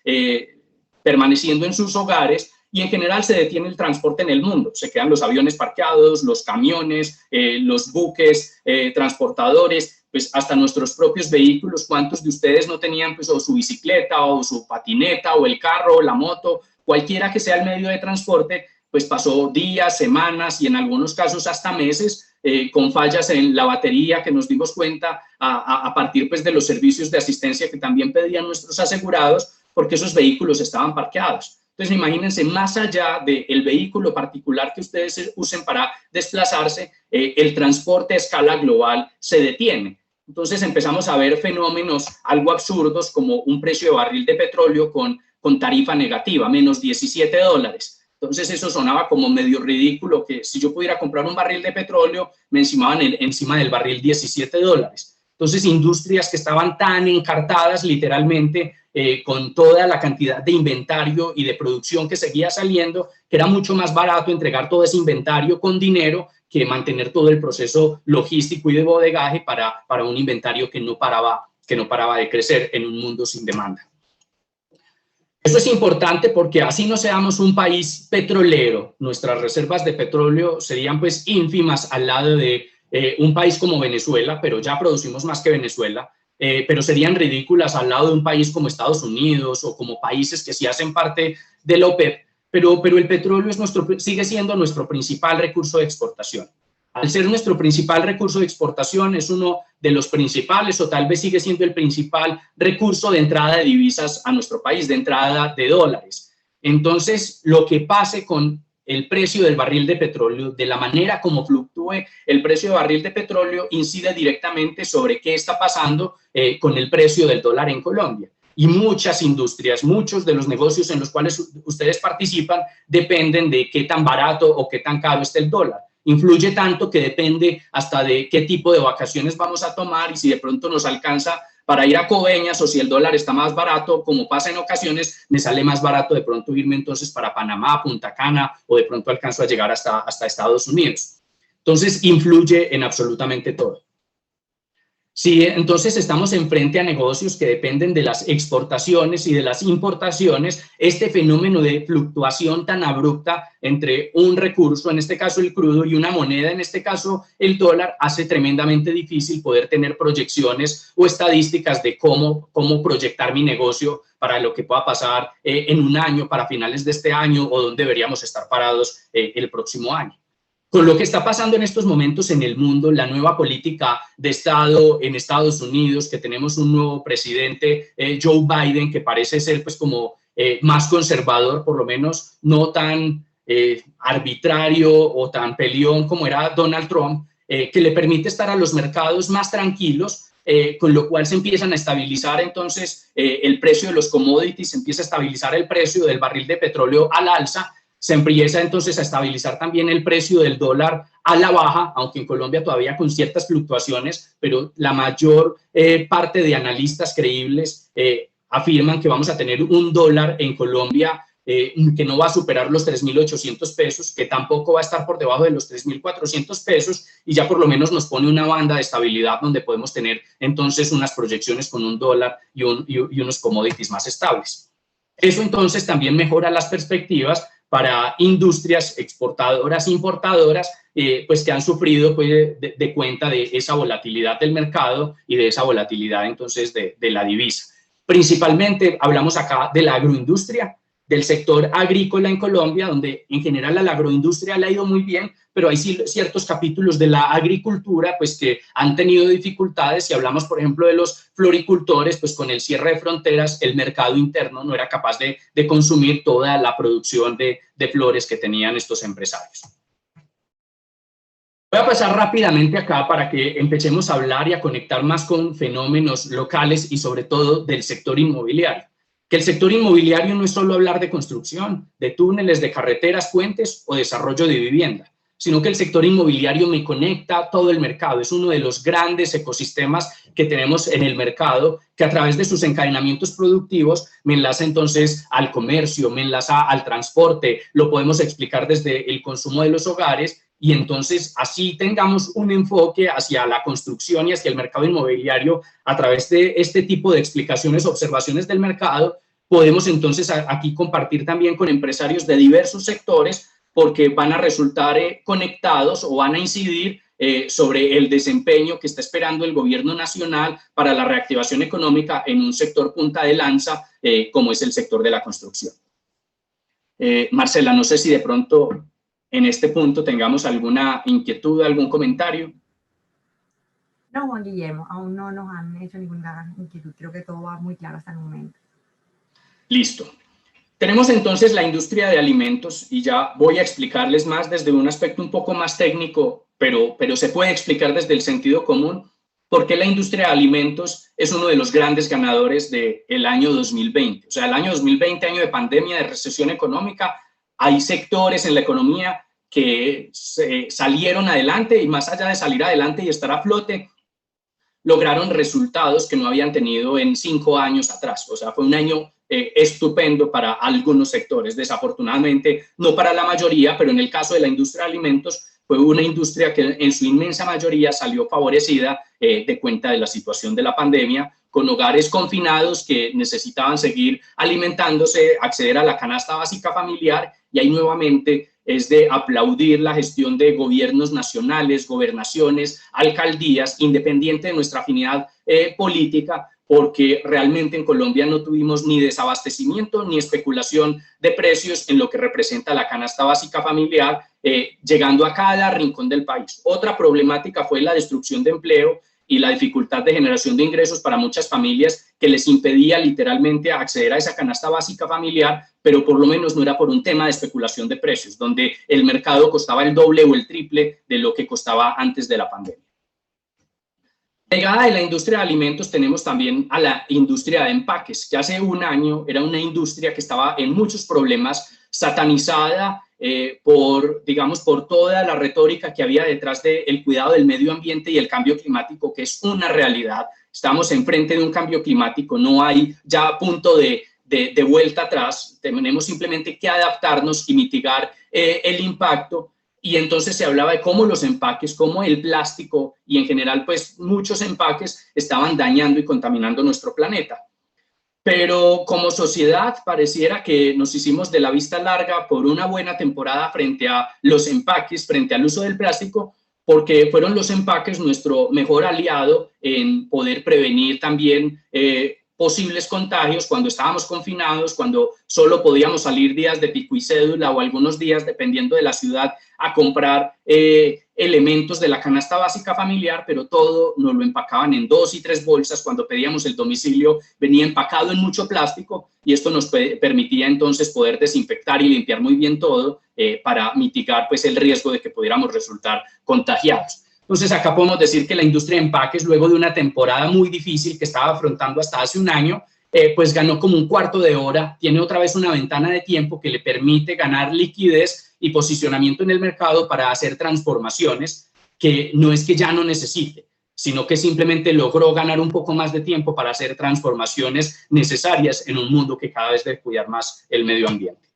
permaneciendo en sus hogares, y en general se detiene el transporte en el mundo. Se quedan los aviones parqueados, los camiones, los buques, transportadores, pues hasta nuestros propios vehículos. ¿Cuántos de ustedes no tenían pues o su bicicleta o su patineta o el carro o la moto? Cualquiera que sea el medio de transporte, pues pasó días, semanas y en algunos casos hasta meses con fallas en la batería, que nos dimos cuenta a partir pues de los servicios de asistencia que también pedían nuestros asegurados, porque esos vehículos estaban parqueados. Entonces imagínense, más allá del vehículo particular que ustedes usen para desplazarse, el transporte a escala global se detiene. Entonces empezamos a ver fenómenos algo absurdos, como un precio de barril de petróleo con tarifa negativa, menos $17. Entonces eso sonaba como medio ridículo, que si yo pudiera comprar un barril de petróleo, me encimaban encima del barril $17. Entonces industrias que estaban tan encartadas literalmente con toda la cantidad de inventario y de producción que seguía saliendo, que era mucho más barato entregar todo ese inventario con dinero que mantener todo el proceso logístico y de bodegaje para un inventario que no paraba de crecer en un mundo sin demanda. Esto es importante porque así no seamos un país petrolero, nuestras reservas de petróleo serían pues ínfimas al lado de un país como Venezuela, pero ya producimos más que Venezuela. pero serían ridículas al lado de un país como Estados Unidos o como países que sí hacen parte de la OPEP, pero el petróleo sigue siendo nuestro principal recurso de exportación. Al ser nuestro principal recurso de exportación, es uno de los principales, o tal vez sigue siendo el principal recurso de entrada de divisas a nuestro país, de entrada de dólares. Entonces, lo que pase con el precio del barril de petróleo, de la manera como fluctúe el precio del barril de petróleo, incide directamente sobre qué está pasando con el precio del dólar en Colombia. Y muchas industrias, muchos de los negocios en los cuales ustedes participan dependen de qué tan barato o qué tan caro esté el dólar. Influye tanto que depende hasta de qué tipo de vacaciones vamos a tomar y si de pronto nos alcanza para ir a Coveñas, o si el dólar está más barato, como pasa en ocasiones, me sale más barato de pronto irme entonces para Panamá, Punta Cana, o de pronto alcanzo a llegar hasta Estados Unidos. Entonces, influye en absolutamente todo. Sí, entonces estamos enfrente a negocios que dependen de las exportaciones y de las importaciones. Este fenómeno de fluctuación tan abrupta entre un recurso, en este caso el crudo, y una moneda, en este caso el dólar, hace tremendamente difícil poder tener proyecciones o estadísticas de cómo proyectar mi negocio para lo que pueda pasar en un año, para finales de este año, o dónde deberíamos estar parados el próximo año. Con lo que está pasando en estos momentos en el mundo, la nueva política de Estado en Estados Unidos, que tenemos un nuevo presidente, Joe Biden, que parece ser pues como más conservador, por lo menos no tan arbitrario o tan peleón como era Donald Trump, que le permite estar a los mercados más tranquilos, con lo cual se empiezan a estabilizar entonces el precio de los commodities, se empieza a estabilizar el precio del barril de petróleo al alza. Se empieza entonces a estabilizar también el precio del dólar a la baja, aunque en Colombia todavía con ciertas fluctuaciones, pero la mayor parte de analistas creíbles afirman que vamos a tener un dólar en Colombia que no va a superar los 3.800 pesos, que tampoco va a estar por debajo de los 3.400 pesos, y ya por lo menos nos pone una banda de estabilidad donde podemos tener entonces unas proyecciones con un dólar y unos commodities más estables. Eso entonces también mejora las perspectivas para industrias exportadoras e importadoras, pues que han sufrido pues, de cuenta de esa volatilidad del mercado y de esa volatilidad entonces de la divisa. Principalmente hablamos acá de la agroindustria, del sector agrícola en Colombia, donde en general a la agroindustria le ha ido muy bien, pero hay ciertos capítulos de la agricultura pues que han tenido dificultades. Si hablamos, por ejemplo, de los floricultores, pues con el cierre de fronteras, el mercado interno no era capaz de consumir toda la producción de flores que tenían estos empresarios. Voy a pasar rápidamente acá para que empecemos a hablar y a conectar más con fenómenos locales y sobre todo del sector inmobiliario. Que el sector inmobiliario no es solo hablar de construcción, de túneles, de carreteras, puentes o desarrollo de vivienda, sino que el sector inmobiliario me conecta todo el mercado. Es uno de los grandes ecosistemas que tenemos en el mercado, que a través de sus encadenamientos productivos me enlaza entonces al comercio, me enlaza al transporte, lo podemos explicar desde el consumo de los hogares, y entonces así tengamos un enfoque hacia la construcción y hacia el mercado inmobiliario a través de este tipo de explicaciones, observaciones del mercado. Podemos entonces aquí compartir también con empresarios de diversos sectores, porque van a resultar conectados o van a incidir sobre el desempeño que está esperando el gobierno nacional para la reactivación económica en un sector punta de lanza como es el sector de la construcción. Marcela, no sé si de pronto en este punto tengamos alguna inquietud, algún comentario. No, Juan Guillermo, aún no nos han hecho ninguna inquietud. Creo que todo va muy claro hasta el momento. Listo. Tenemos entonces la industria de alimentos y ya voy a explicarles más desde un aspecto un poco más técnico, pero se puede explicar desde el sentido común por qué la industria de alimentos es uno de los grandes ganadores del año 2020. O sea, el año 2020, año de pandemia, de recesión económica, hay sectores en la economía que salieron adelante y más allá de salir adelante y estar a flote, lograron resultados que no habían tenido en 5 años atrás. O sea, fue un año estupendo para algunos sectores, desafortunadamente no para la mayoría, pero en el caso de la industria de alimentos fue una industria que en su inmensa mayoría salió favorecida de cuenta de la situación de la pandemia, con hogares confinados que necesitaban seguir alimentándose, acceder a la canasta básica familiar, y ahí nuevamente es de aplaudir la gestión de gobiernos nacionales, gobernaciones, alcaldías, independiente de nuestra afinidad política, porque realmente en Colombia no tuvimos ni desabastecimiento ni especulación de precios en lo que representa la canasta básica familiar, llegando a cada rincón del país. Otra problemática fue la destrucción de empleo y la dificultad de generación de ingresos para muchas familias que les impedía literalmente acceder a esa canasta básica familiar, pero por lo menos no era por un tema de especulación de precios, donde el mercado costaba el doble o el triple de lo que costaba antes de la pandemia. Pegada de la industria de alimentos tenemos también a la industria de empaques, que hace un año era una industria que estaba en muchos problemas, satanizada por toda la retórica que había detrás del cuidado del medio ambiente y el cambio climático, que es una realidad. Estamos enfrente de un cambio climático, no hay ya punto de vuelta atrás, tenemos simplemente que adaptarnos y mitigar el impacto. Y entonces se hablaba de cómo los empaques, cómo el plástico y en general pues muchos empaques estaban dañando y contaminando nuestro planeta. Pero como sociedad pareciera que nos hicimos de la vista larga por una buena temporada frente a los empaques, frente al uso del plástico, porque fueron los empaques nuestro mejor aliado en poder prevenir también posibles contagios cuando estábamos confinados, cuando solo podíamos salir días de pico y cédula o algunos días, dependiendo de la ciudad, a comprar elementos de la canasta básica familiar, pero todo nos lo empacaban en 2 y 3 bolsas. Cuando pedíamos el domicilio venía empacado en mucho plástico y esto nos permitía entonces poder desinfectar y limpiar muy bien todo para mitigar pues el riesgo de que pudiéramos resultar contagiados. Entonces acá podemos decir que la industria de empaques, luego de una temporada muy difícil que estaba afrontando hasta hace un año, pues ganó como un cuarto de hora, tiene otra vez una ventana de tiempo que le permite ganar liquidez y posicionamiento en el mercado para hacer transformaciones que no es que ya no necesite, sino que simplemente logró ganar un poco más de tiempo para hacer transformaciones necesarias en un mundo que cada vez debe cuidar más el medio ambiente.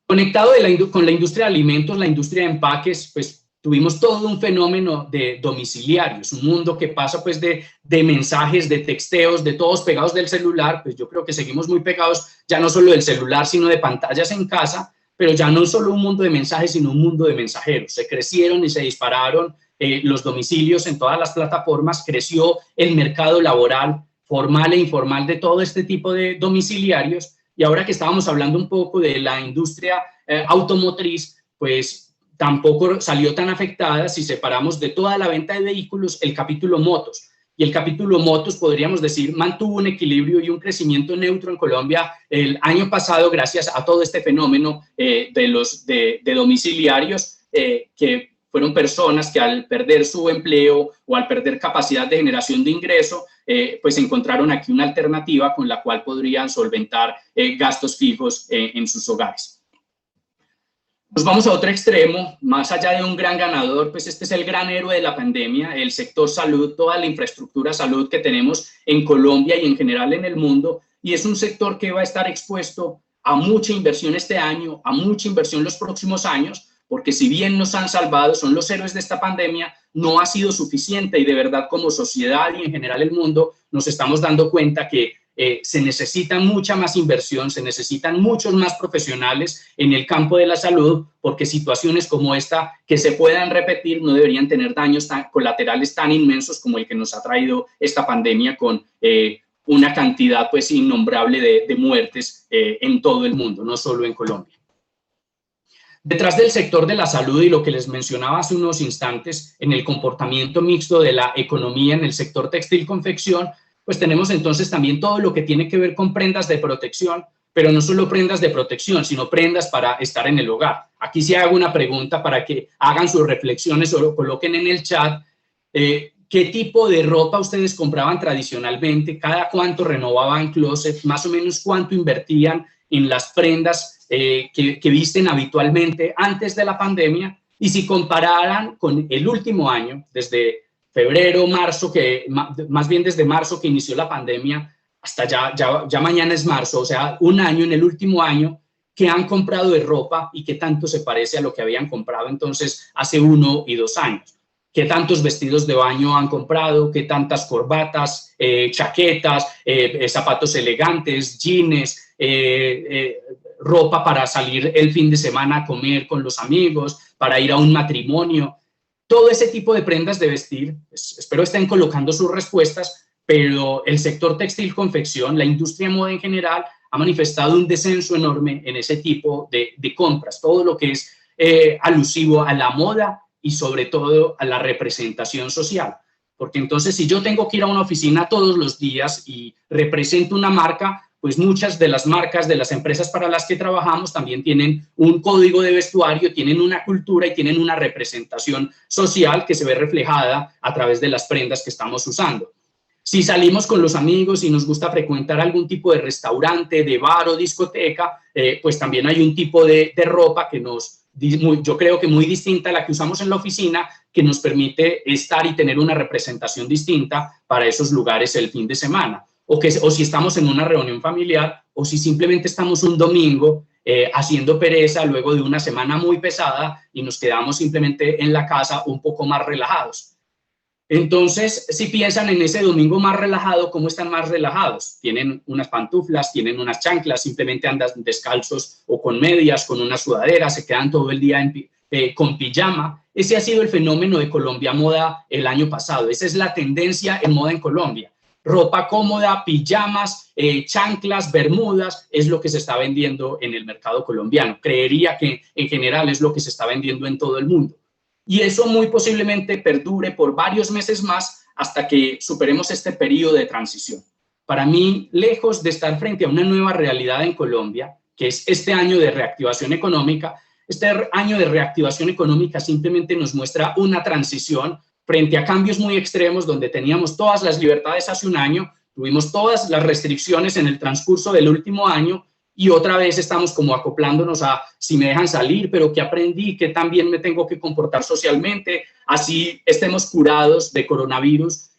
Conectado con la industria de alimentos, la industria de empaques, pues tuvimos todo un fenómeno de domiciliarios, un mundo que pasa pues de mensajes, de texteos, de todos pegados del celular. Pues yo creo que seguimos muy pegados ya no solo del celular, sino de pantallas en casa, pero ya no solo un mundo de mensajes, sino un mundo de mensajeros. Se crecieron y se dispararon los domicilios en todas las plataformas, creció el mercado laboral formal e informal de todo este tipo de domiciliarios. Y ahora que estábamos hablando un poco de la industria automotriz, pues tampoco salió tan afectada si separamos de toda la venta de vehículos el capítulo motos. Y el capítulo motos, podríamos decir, mantuvo un equilibrio y un crecimiento neutro en Colombia el año pasado gracias a todo este fenómeno de domiciliarios que fueron personas que al perder su empleo o al perder capacidad de generación de ingreso, pues encontraron aquí una alternativa con la cual podrían solventar gastos fijos en sus hogares. Nos vamos a otro extremo, más allá de un gran ganador, pues este es el gran héroe de la pandemia, el sector salud, toda la infraestructura salud que tenemos en Colombia y en general en el mundo, y es un sector que va a estar expuesto a mucha inversión este año, a mucha inversión los próximos años, porque si bien nos han salvado, son los héroes de esta pandemia, no ha sido suficiente y de verdad como sociedad y en general el mundo nos estamos dando cuenta que se necesita mucha más inversión, se necesitan muchos más profesionales en el campo de la salud, porque situaciones como esta que se puedan repetir no deberían tener daños colaterales tan inmensos como el que nos ha traído esta pandemia con una cantidad pues innombrable de muertes en todo el mundo, no solo en Colombia. Detrás del sector de la salud y lo que les mencionaba hace unos instantes en el comportamiento mixto de la economía en el sector textil-confección, pues tenemos entonces también todo lo que tiene que ver con prendas de protección, pero no solo prendas de protección, sino prendas para estar en el hogar. Aquí sí hago una pregunta para que hagan sus reflexiones o lo coloquen en el chat. ¿Qué tipo de ropa ustedes compraban tradicionalmente? ¿Cada cuánto renovaban closet? ¿Más o menos cuánto invertían en las prendas que visten habitualmente antes de la pandemia? Y si compararan con el último año, desde febrero, marzo, más bien desde marzo que inició la pandemia, hasta ya mañana es marzo, o sea, un año, en el último año, ¿qué han comprado de ropa y qué tanto se parece a lo que habían comprado entonces hace 1 y 2 años? ¿Qué tantos vestidos de baño han comprado? ¿Qué tantas corbatas, chaquetas, zapatos elegantes, jeans, ropa para salir el fin de semana a comer con los amigos, para ir a un matrimonio, todo ese tipo de prendas de vestir. Espero estén colocando sus respuestas, pero el sector textil confección, la industria de moda en general, ha manifestado un descenso enorme en ese tipo de compras, todo lo que es alusivo a la moda y sobre todo a la representación social. Porque entonces si yo tengo que ir a una oficina todos los días y represento una marca, pues muchas de las marcas de las empresas para las que trabajamos también tienen un código de vestuario, tienen una cultura y tienen una representación social que se ve reflejada a través de las prendas que estamos usando. Si salimos con los amigos y nos gusta frecuentar algún tipo de restaurante, de bar o discoteca, pues también hay un tipo de ropa que yo creo que muy distinta a la que usamos en la oficina, que nos permite estar y tener una representación distinta para esos lugares el fin de semana. O si estamos en una reunión familiar, o si simplemente estamos un domingo haciendo pereza luego de una semana muy pesada y nos quedamos simplemente en la casa un poco más relajados. Entonces, si piensan en ese domingo más relajado, ¿cómo están más relajados? Tienen unas pantuflas, tienen unas chanclas, simplemente andan descalzos o con medias, con una sudadera, se quedan todo el día con pijama. Ese ha sido el fenómeno de Colombia Moda el año pasado. Esa es la tendencia en moda en Colombia. Ropa cómoda, pijamas, chanclas, bermudas, es lo que se está vendiendo en el mercado colombiano. Creería que en general es lo que se está vendiendo en todo el mundo. Y eso muy posiblemente perdure por varios meses más hasta que superemos este periodo de transición. Para mí, lejos de estar frente a una nueva realidad en Colombia, que es este año de reactivación económica, este año de reactivación económica simplemente nos muestra una transición frente a cambios muy extremos donde teníamos todas las libertades hace un año, tuvimos todas las restricciones en el transcurso del último año y otra vez estamos como acoplándonos a si me dejan salir, pero ¿qué aprendí? ¿Qué también me tengo que comportar socialmente? Así estemos curados de coronavirus,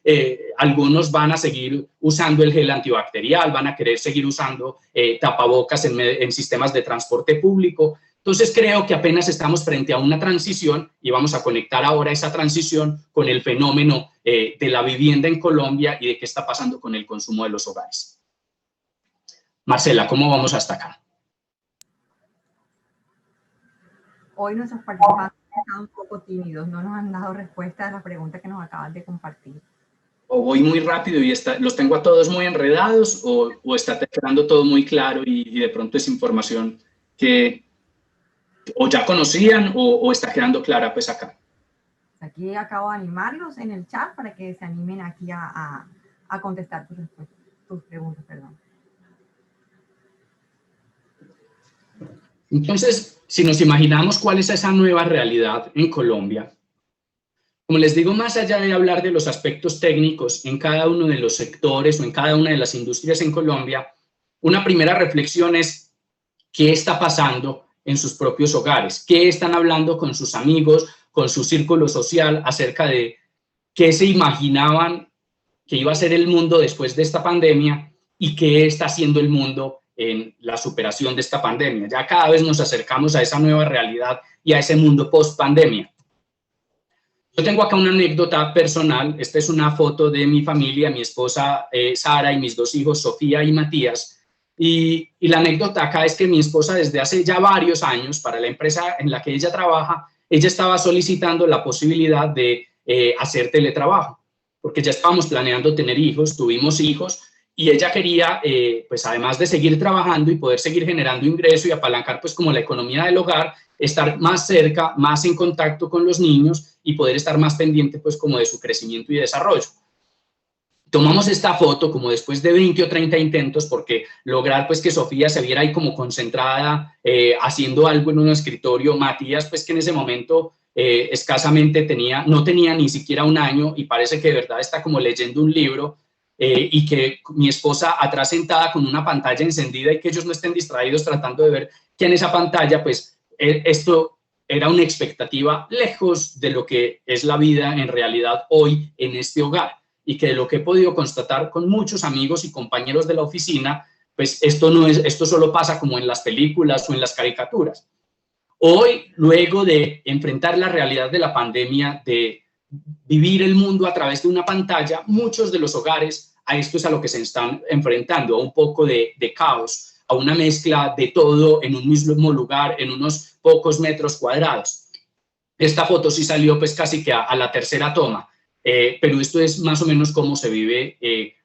algunos van a seguir usando el gel antibacterial, van a querer seguir usando tapabocas en sistemas de transporte público. Entonces creo que apenas estamos frente a una transición y vamos a conectar ahora esa transición con el fenómeno de la vivienda en Colombia y de qué está pasando con el consumo de los hogares. Marcela, ¿cómo vamos hasta acá? Hoy nuestros participantes están un poco tímidos, no nos han dado respuesta a las preguntas que nos acaban de compartir. O voy muy rápido y los tengo a todos muy enredados, o está quedando todo muy claro y de pronto es información que o ya conocían o está quedando clara pues acá. Aquí acabo de animarlos en el chat para que se animen aquí a contestar tus preguntas, perdón. Entonces, si nos imaginamos cuál es esa nueva realidad en Colombia, como les digo, más allá de hablar de los aspectos técnicos en cada uno de los sectores o en cada una de las industrias en Colombia, una primera reflexión es qué está pasando en sus propios hogares, qué están hablando con sus amigos, con su círculo social acerca de qué se imaginaban que iba a ser el mundo después de esta pandemia y qué está haciendo el mundo en la superación de esta pandemia. Ya cada vez nos acercamos a esa nueva realidad y a ese mundo post-pandemia. Yo tengo acá una anécdota personal. Esta es una foto de mi familia, mi esposa Sara y mis dos hijos, Sofía y Matías. Y la anécdota acá es que mi esposa desde hace ya varios años, para la empresa en la que ella trabaja, ella estaba solicitando la posibilidad de hacer teletrabajo, porque ya estábamos planeando tener hijos, tuvimos hijos, y ella quería, pues además de seguir trabajando y poder seguir generando ingreso y apalancar pues como la economía del hogar, estar más cerca, más en contacto con los niños y poder estar más pendiente pues como de su crecimiento y desarrollo. Tomamos esta foto como después de 20 o 30 intentos, porque lograr pues que Sofía se viera ahí como concentrada haciendo algo en un escritorio, Matías pues que en ese momento escasamente no tenía ni siquiera un año y parece que de verdad está como leyendo un libro, y que mi esposa atrás sentada con una pantalla encendida y que ellos no estén distraídos tratando de ver qué en esa pantalla, pues esto era una expectativa lejos de lo que es la vida en realidad hoy en este hogar. Y que de lo que he podido constatar con muchos amigos y compañeros de la oficina, pues esto solo pasa como en las películas o en las caricaturas. Hoy, luego de enfrentar la realidad de la pandemia, de vivir el mundo a través de una pantalla, muchos de los hogares a esto es a lo que se están enfrentando, a un poco de caos, a una mezcla de todo en un mismo lugar, en unos pocos metros cuadrados. Esta foto sí salió pues casi que a la tercera toma, pero esto es más o menos cómo se vive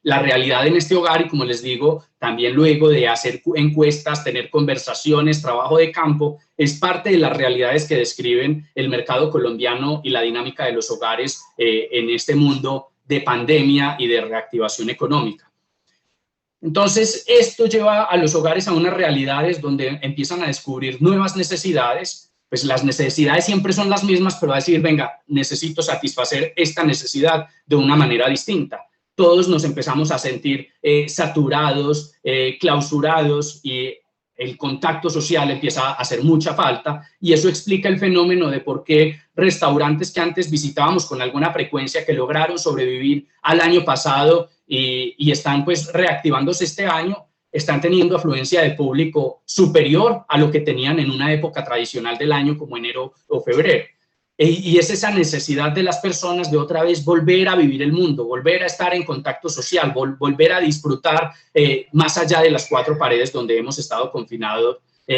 la realidad en este hogar, y como les digo, también luego de hacer encuestas, tener conversaciones, trabajo de campo, es parte de las realidades que describen el mercado colombiano y la dinámica de los hogares en este mundo de pandemia y de reactivación económica. Entonces, esto lleva a los hogares a unas realidades donde empiezan a descubrir nuevas necesidades. Pues las necesidades siempre son las mismas, pero a decir, venga, necesito satisfacer esta necesidad de una manera distinta. Todos nos empezamos a sentir saturados, clausurados, y el contacto social empieza a hacer mucha falta, y eso explica el fenómeno de por qué restaurantes que antes visitábamos con alguna frecuencia, que lograron sobrevivir al año pasado y están pues reactivándose este año, están teniendo afluencia de público superior a lo que tenían en una época tradicional del año como enero o febrero. Y es esa necesidad de las personas de otra vez volver a vivir el mundo, volver a estar en contacto social, volver a disfrutar más allá de las cuatro paredes donde hemos estado confinados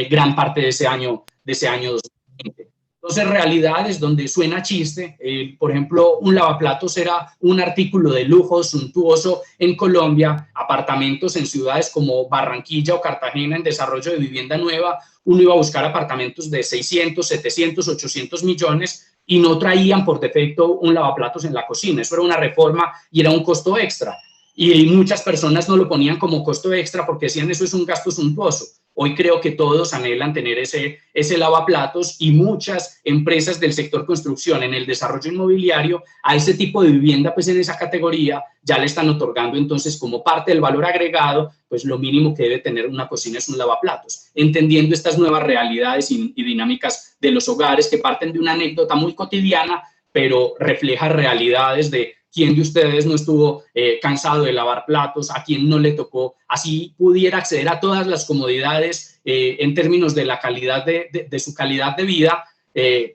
gran parte de ese año 2020. Entonces, realidades donde suena chiste, por ejemplo, un lavaplatos era un artículo de lujo suntuoso en Colombia, apartamentos en ciudades como Barranquilla o Cartagena en desarrollo de vivienda nueva, uno iba a buscar apartamentos de 600, 700, 800 millones y no traían por defecto un lavaplatos en la cocina. Eso era una reforma y era un costo extra. Y muchas personas no lo ponían como costo extra porque decían eso es un gasto suntuoso. Hoy creo que todos anhelan tener ese lavaplatos, y muchas empresas del sector construcción en el desarrollo inmobiliario a ese tipo de vivienda, pues en esa categoría ya le están otorgando entonces como parte del valor agregado, pues lo mínimo que debe tener una cocina es un lavaplatos, entendiendo estas nuevas realidades y dinámicas de los hogares que parten de una anécdota muy cotidiana, pero refleja realidades de quién de ustedes no estuvo cansado de lavar platos, a quién no le tocó, así pudiera acceder a todas las comodidades en términos de la calidad de su calidad de vida,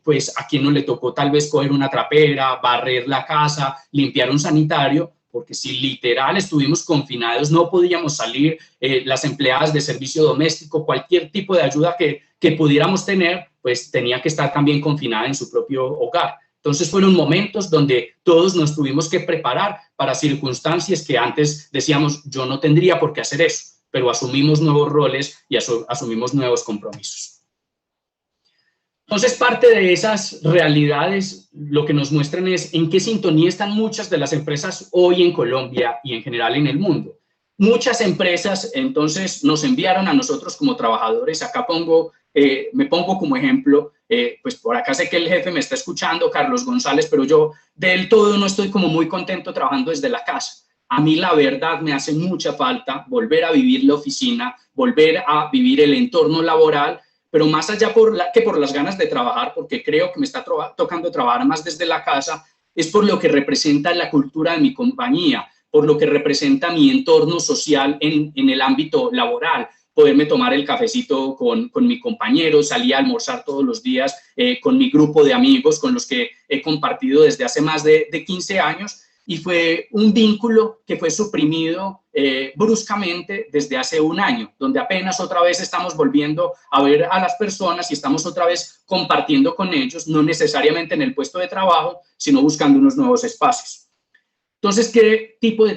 pues a quien no le tocó tal vez coger una trapera, barrer la casa, limpiar un sanitario, porque si literal estuvimos confinados, no podíamos salir, las empleadas de servicio doméstico, cualquier tipo de ayuda que pudiéramos tener, pues tenía que estar también confinada en su propio hogar. Entonces fueron momentos donde todos nos tuvimos que preparar para circunstancias que antes decíamos, yo no tendría por qué hacer eso, pero asumimos nuevos roles y asumimos nuevos compromisos. Entonces, parte de esas realidades lo que nos muestran es en qué sintonía están muchas de las empresas hoy en Colombia y en general en el mundo. Muchas empresas entonces nos enviaron a nosotros como trabajadores, acá me pongo como ejemplo, pues por acá sé que el jefe me está escuchando, Carlos González, pero yo del todo no estoy como muy contento trabajando desde la casa. A mí la verdad me hace mucha falta volver a vivir la oficina, volver a vivir el entorno laboral, pero más allá que por las ganas de trabajar, porque creo que me está tocando trabajar más desde la casa, es por lo que representa la cultura de mi compañía, por lo que representa mi entorno social en el ámbito laboral, poderme tomar el cafecito con mi compañero, salir a almorzar todos los días con mi grupo de amigos con los que he compartido desde hace más de 15 años, y fue un vínculo que fue suprimido bruscamente desde hace un año, donde apenas otra vez estamos volviendo a ver a las personas y estamos otra vez compartiendo con ellos, no necesariamente en el puesto de trabajo, sino buscando unos nuevos espacios. Entonces, ¿qué tipo de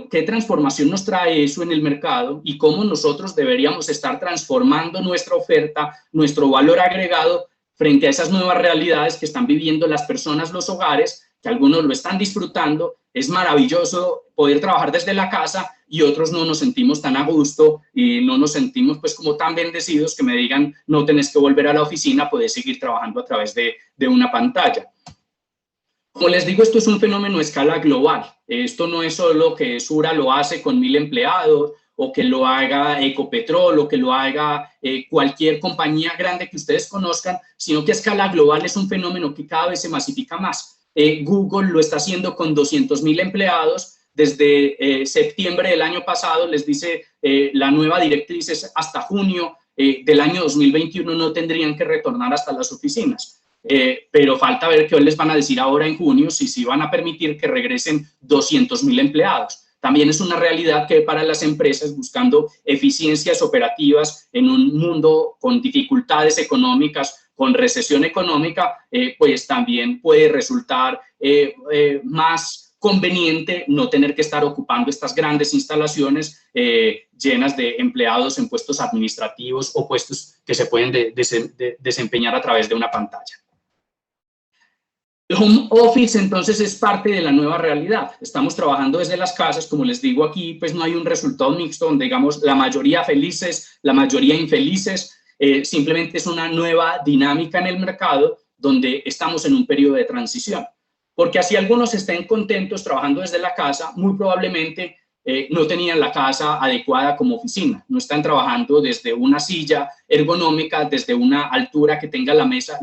qué transformación nos trae eso en el mercado y cómo nosotros deberíamos estar transformando nuestra oferta, nuestro valor agregado frente a esas nuevas realidades que están viviendo las personas, los hogares, que algunos lo están disfrutando? Es maravilloso poder trabajar desde la casa y otros no nos sentimos tan a gusto y no nos sentimos pues como tan bendecidos que me digan no tenés que volver a la oficina, puedes seguir trabajando a través de una pantalla. Como les digo, esto es un fenómeno a escala global. Esto no es solo que Sura lo hace con 1000 empleados o que lo haga Ecopetrol o que lo haga cualquier compañía grande que ustedes conozcan, sino que a escala global es un fenómeno que cada vez se masifica más. Google lo está haciendo con 200.000 empleados. Desde septiembre del año pasado, les dice la nueva directriz es hasta junio del año 2021 no tendrían que retornar hasta las oficinas. Pero falta ver qué les van a decir ahora en junio, si van a permitir que regresen 200.000 empleados. también es una realidad que para las empresas buscando eficiencias operativas en un mundo con dificultades económicas, con recesión económica, pues también puede resultar más conveniente no tener que estar ocupando estas grandes instalaciones llenas de empleados en puestos administrativos o puestos que se pueden desempeñar a través de una pantalla. El home office entonces es parte de la nueva realidad. Estamos trabajando desde las casas, como les digo aquí, pues no hay un resultado mixto donde digamos la mayoría felices, la mayoría infelices, simplemente es una nueva dinámica en el mercado donde estamos en un periodo de transición. Porque así algunos estén contentos trabajando desde la casa, muy probablemente no tenían la casa adecuada como oficina, no están trabajando desde una silla ergonómica, desde una altura que tenga la mesa,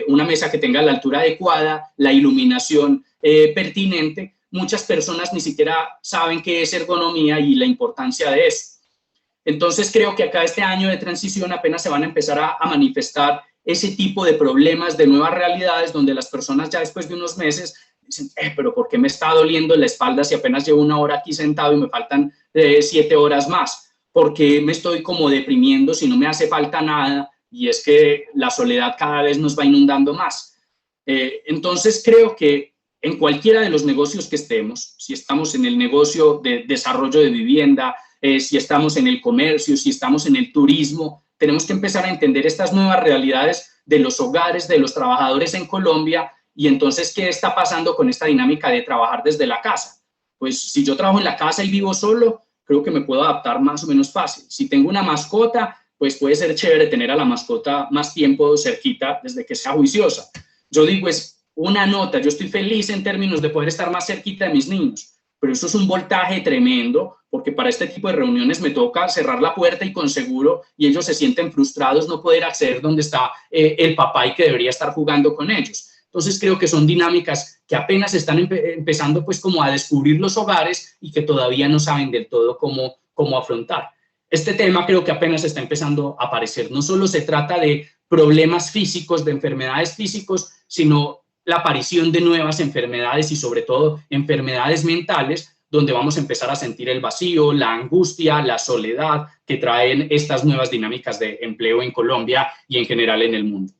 una mesa que tenga la altura adecuada, la iluminación pertinente. Muchas personas ni siquiera saben qué es ergonomía y la importancia de eso. Entonces creo que acá este año de transición apenas se van a empezar a manifestar ese tipo de problemas de nuevas realidades donde las personas ya después de unos meses dicen, pero ¿por qué me está doliendo la espalda si apenas llevo una hora aquí sentado y me faltan 7 horas más? ¿Por qué me estoy como deprimiendo si no me hace falta nada? Y es que la soledad cada vez nos va inundando más. Entonces creo que en cualquiera de los negocios que estemos, si estamos en el negocio de desarrollo de vivienda, si estamos en el comercio, si estamos en el turismo, tenemos que empezar a entender estas nuevas realidades de los hogares, de los trabajadores en Colombia, y entonces, ¿qué está pasando con esta dinámica de trabajar desde la casa? Pues si yo trabajo en la casa y vivo solo, creo que me puedo adaptar más o menos fácil. Si tengo una mascota, pues puede ser chévere tener a la mascota más tiempo cerquita desde que sea juiciosa. Yo digo, es una nota, yo estoy feliz en términos de poder estar más cerquita de mis niños, pero eso es un voltaje tremendo, porque para este tipo de reuniones me toca cerrar la puerta y con seguro, y ellos se sienten frustrados no poder acceder donde está el papá y que debería estar jugando con ellos. Entonces creo que son dinámicas que apenas están empezando pues como a descubrir los hogares y que todavía no saben del todo cómo afrontar. Este tema creo que apenas está empezando a aparecer. No solo se trata de problemas físicos, de enfermedades físicos, sino la aparición de nuevas enfermedades y sobre todo enfermedades mentales, donde vamos a empezar a sentir el vacío, la angustia, la soledad que traen estas nuevas dinámicas de empleo en Colombia y en general en el mundo.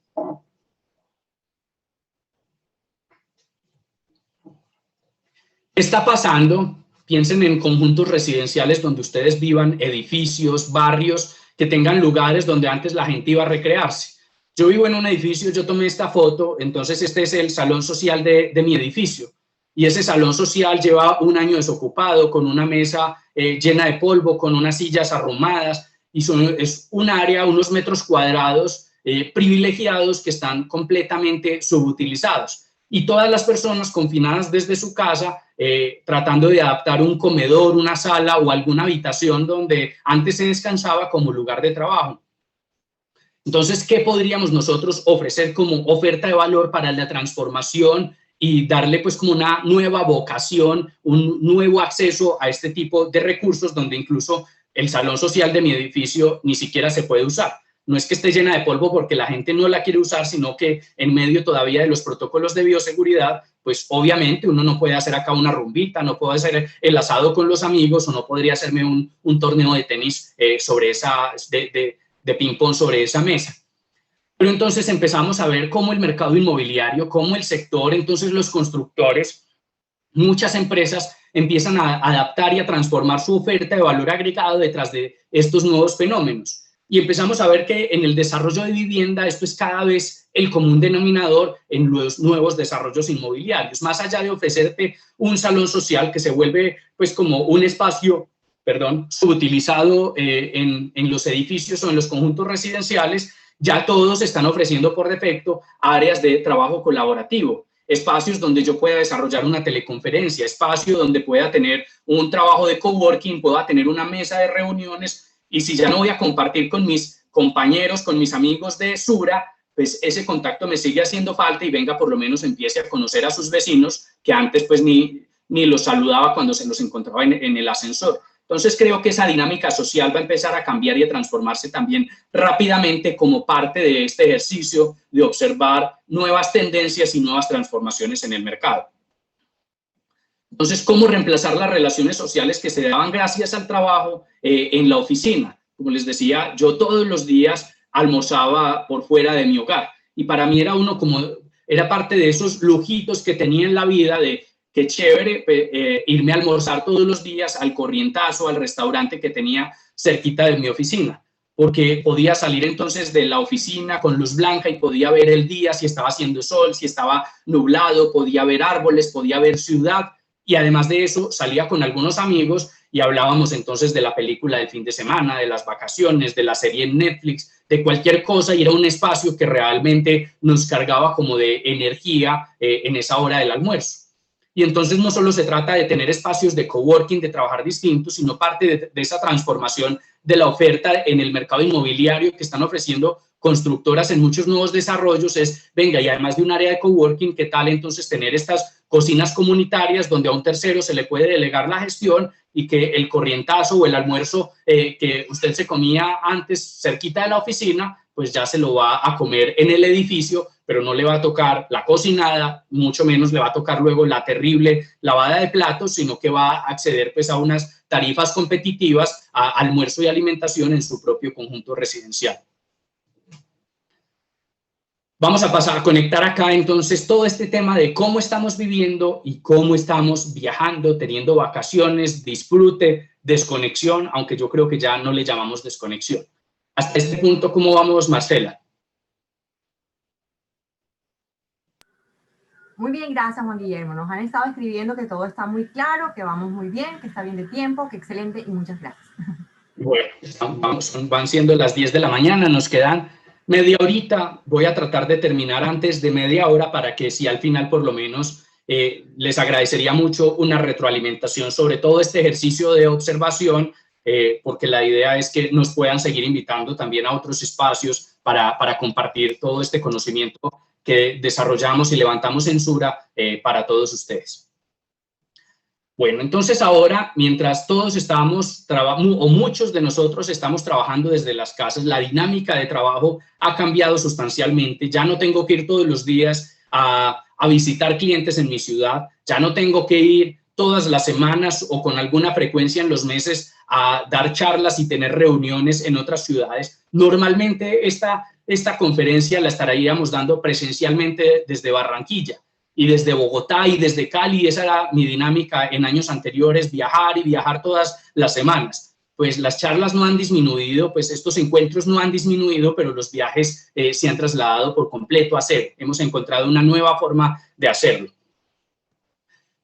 ¿Qué está pasando? Piensen en conjuntos residenciales donde ustedes vivan, edificios, barrios, que tengan lugares donde antes la gente iba a recrearse. Yo vivo en un edificio, yo tomé esta foto, entonces este es el salón social de mi edificio. Y ese salón social lleva un año desocupado, con una mesa llena de polvo, con unas sillas arrumadas, y es un área, unos metros cuadrados privilegiados que están completamente subutilizados. Y todas las personas confinadas desde su casa, tratando de adaptar un comedor, una sala o alguna habitación donde antes se descansaba como lugar de trabajo. Entonces, ¿qué podríamos nosotros ofrecer como oferta de valor para la transformación y darle pues como una nueva vocación, un nuevo acceso a este tipo de recursos donde incluso el salón social de mi edificio ni siquiera se puede usar? No es que esté llena de polvo porque la gente no la quiere usar, sino que en medio todavía de los protocolos de bioseguridad, pues obviamente uno no puede hacer acá una rumbita, no puede hacer el asado con los amigos o no podría hacerme un torneo de tenis sobre de ping-pong sobre esa mesa. Pero entonces empezamos a ver cómo el mercado inmobiliario, cómo el sector, entonces los constructores, muchas empresas empiezan a adaptar y a transformar su oferta de valor agregado detrás de estos nuevos fenómenos. Y empezamos a ver que en el desarrollo de vivienda esto es cada vez el común denominador en los nuevos desarrollos inmobiliarios. Más allá de ofrecerte un salón social que se vuelve pues como un espacio, subutilizado en los edificios o en los conjuntos residenciales, ya todos están ofreciendo por defecto áreas de trabajo colaborativo, espacios donde yo pueda desarrollar una teleconferencia, espacio donde pueda tener un trabajo de coworking, pueda tener una mesa de reuniones. Y si ya no voy a compartir con mis compañeros, con mis amigos de Sura, pues ese contacto me sigue haciendo falta y venga, por lo menos empiece a conocer a sus vecinos que antes pues ni los saludaba cuando se los encontraba en el ascensor. Entonces creo que esa dinámica social va a empezar a cambiar y a transformarse también rápidamente como parte de este ejercicio de observar nuevas tendencias y nuevas transformaciones en el mercado. Entonces, ¿cómo reemplazar las relaciones sociales que se daban gracias al trabajo en la oficina? Como les decía, yo todos los días almorzaba por fuera de mi hogar y para mí era parte de esos lujitos que tenía en la vida de qué chévere irme a almorzar todos los días al Corrientazo, al restaurante que tenía cerquita de mi oficina, porque podía salir entonces de la oficina con luz blanca y podía ver el día, si estaba haciendo sol, si estaba nublado, podía ver árboles, podía ver ciudad. Y además de eso, salía con algunos amigos y hablábamos entonces de la película del fin de semana, de las vacaciones, de la serie en Netflix, de cualquier cosa, y era un espacio que realmente nos cargaba como de energía en esa hora del almuerzo. Y entonces no solo se trata de tener espacios de coworking, de trabajar distintos, sino parte de esa transformación de la oferta en el mercado inmobiliario que están ofreciendo constructoras en muchos nuevos desarrollos es, venga, y además de un área de coworking, ¿qué tal entonces tener estas cocinas comunitarias donde a un tercero se le puede delegar la gestión y que el corrientazo o el almuerzo que usted se comía antes cerquita de la oficina, pues ya se lo va a comer en el edificio, pero no le va a tocar la cocinada, mucho menos le va a tocar luego la terrible lavada de platos, sino que va a acceder pues a unas tarifas competitivas a almuerzo y alimentación en su propio conjunto residencial. Vamos a pasar a conectar acá entonces todo este tema de cómo estamos viviendo y cómo estamos viajando, teniendo vacaciones, disfrute, desconexión, aunque yo creo que ya no le llamamos desconexión. Hasta este punto, ¿cómo vamos, Marcela? Muy bien, gracias, Juan Guillermo. Nos han estado escribiendo que todo está muy claro, que vamos muy bien, que está bien de tiempo, que excelente y muchas gracias. Bueno, van siendo las 10 de la mañana, nos quedan media horita. Voy a tratar de terminar antes de media hora para que si al final por lo menos les agradecería mucho una retroalimentación sobre todo este ejercicio de observación, porque la idea es que nos puedan seguir invitando también a otros espacios para compartir todo este conocimiento que desarrollamos y levantamos en Sura para todos ustedes. Bueno, entonces ahora, mientras todos estamos, o muchos de nosotros estamos trabajando desde las casas, la dinámica de trabajo ha cambiado sustancialmente. Ya no tengo que ir todos los días a visitar clientes en mi ciudad, ya no tengo que ir todas las semanas o con alguna frecuencia en los meses a dar charlas y tener reuniones en otras ciudades. Normalmente esta conferencia la estaríamos dando presencialmente desde Barranquilla y desde Bogotá y desde Cali. Esa era mi dinámica en años anteriores, viajar y viajar todas las semanas. Pues las charlas no han disminuido, pues estos encuentros no han disminuido, pero los viajes se han trasladado por completo a cero. Hemos encontrado una nueva forma de hacerlo.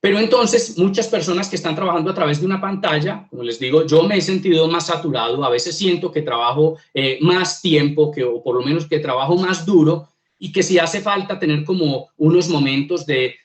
Pero entonces, muchas personas que están trabajando a través de una pantalla, como les digo, yo me he sentido más saturado, a veces siento que trabajo más tiempo, o por lo menos que trabajo más duro, y que si hace falta tener como unos momentos de,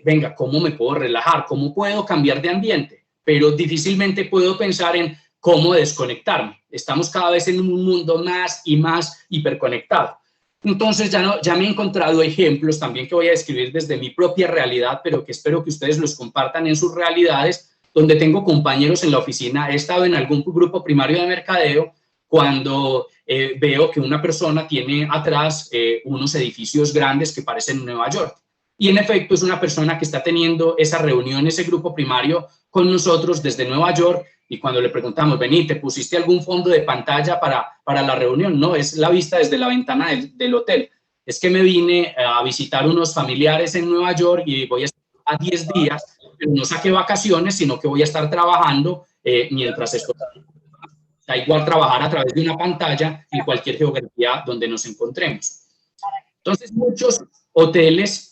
venga, ¿cómo me puedo relajar? ¿Cómo puedo cambiar de ambiente? Pero difícilmente puedo pensar en cómo desconectarme. Estamos cada vez en un mundo más y más hiperconectado. Entonces ya me he encontrado ejemplos también que voy a describir desde mi propia realidad, pero que espero que ustedes los compartan en sus realidades, donde tengo compañeros en la oficina. He estado en algún grupo primario de mercadeo cuando veo que una persona tiene atrás unos edificios grandes que parecen Nueva York. Y en efecto es una persona que está teniendo esa reunión, ese grupo primario con nosotros desde Nueva York. Y cuando le preguntamos, vení, ¿te pusiste algún fondo de pantalla para la reunión? No, es la vista desde la ventana del hotel. Es que me vine a visitar unos familiares en Nueva York y voy a estar a 10 días, pero no saqué vacaciones, sino que voy a estar trabajando mientras estoy. Da igual trabajar a través de una pantalla en cualquier geografía donde nos encontremos. Entonces, muchos hoteles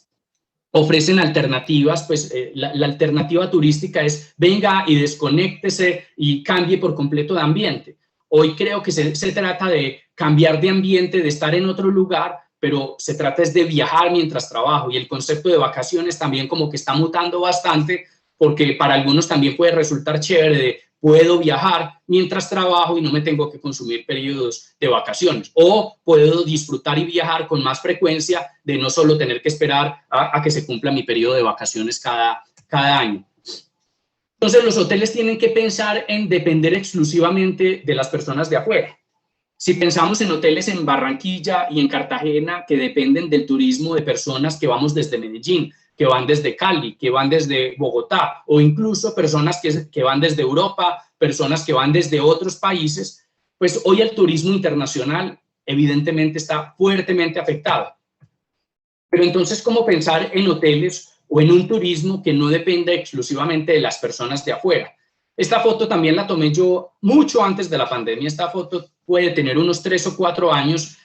ofrecen alternativas, pues la alternativa turística es venga y desconéctese y cambie por completo de ambiente. Hoy creo que se trata de cambiar de ambiente, de estar en otro lugar, pero se trata es de viajar mientras trabajo, y el concepto de vacaciones también como que está mutando bastante, porque para algunos también puede resultar chévere de puedo viajar mientras trabajo y no me tengo que consumir periodos de vacaciones. O puedo disfrutar y viajar con más frecuencia de no solo tener que esperar a que se cumpla mi periodo de vacaciones cada año. Entonces, los hoteles tienen que pensar en depender exclusivamente de las personas de afuera. Si pensamos en hoteles en Barranquilla y en Cartagena que dependen del turismo de personas que vamos desde Medellín, que van desde Cali, que van desde Bogotá, o incluso personas que van desde Europa, personas que van desde otros países. Pues hoy el turismo internacional evidentemente está fuertemente afectado. Pero entonces, ¿cómo pensar en hoteles o en un turismo que no dependa exclusivamente de las personas de afuera? Esta foto también la tomé yo mucho antes de la pandemia. Esta foto puede tener unos 3 o 4 años.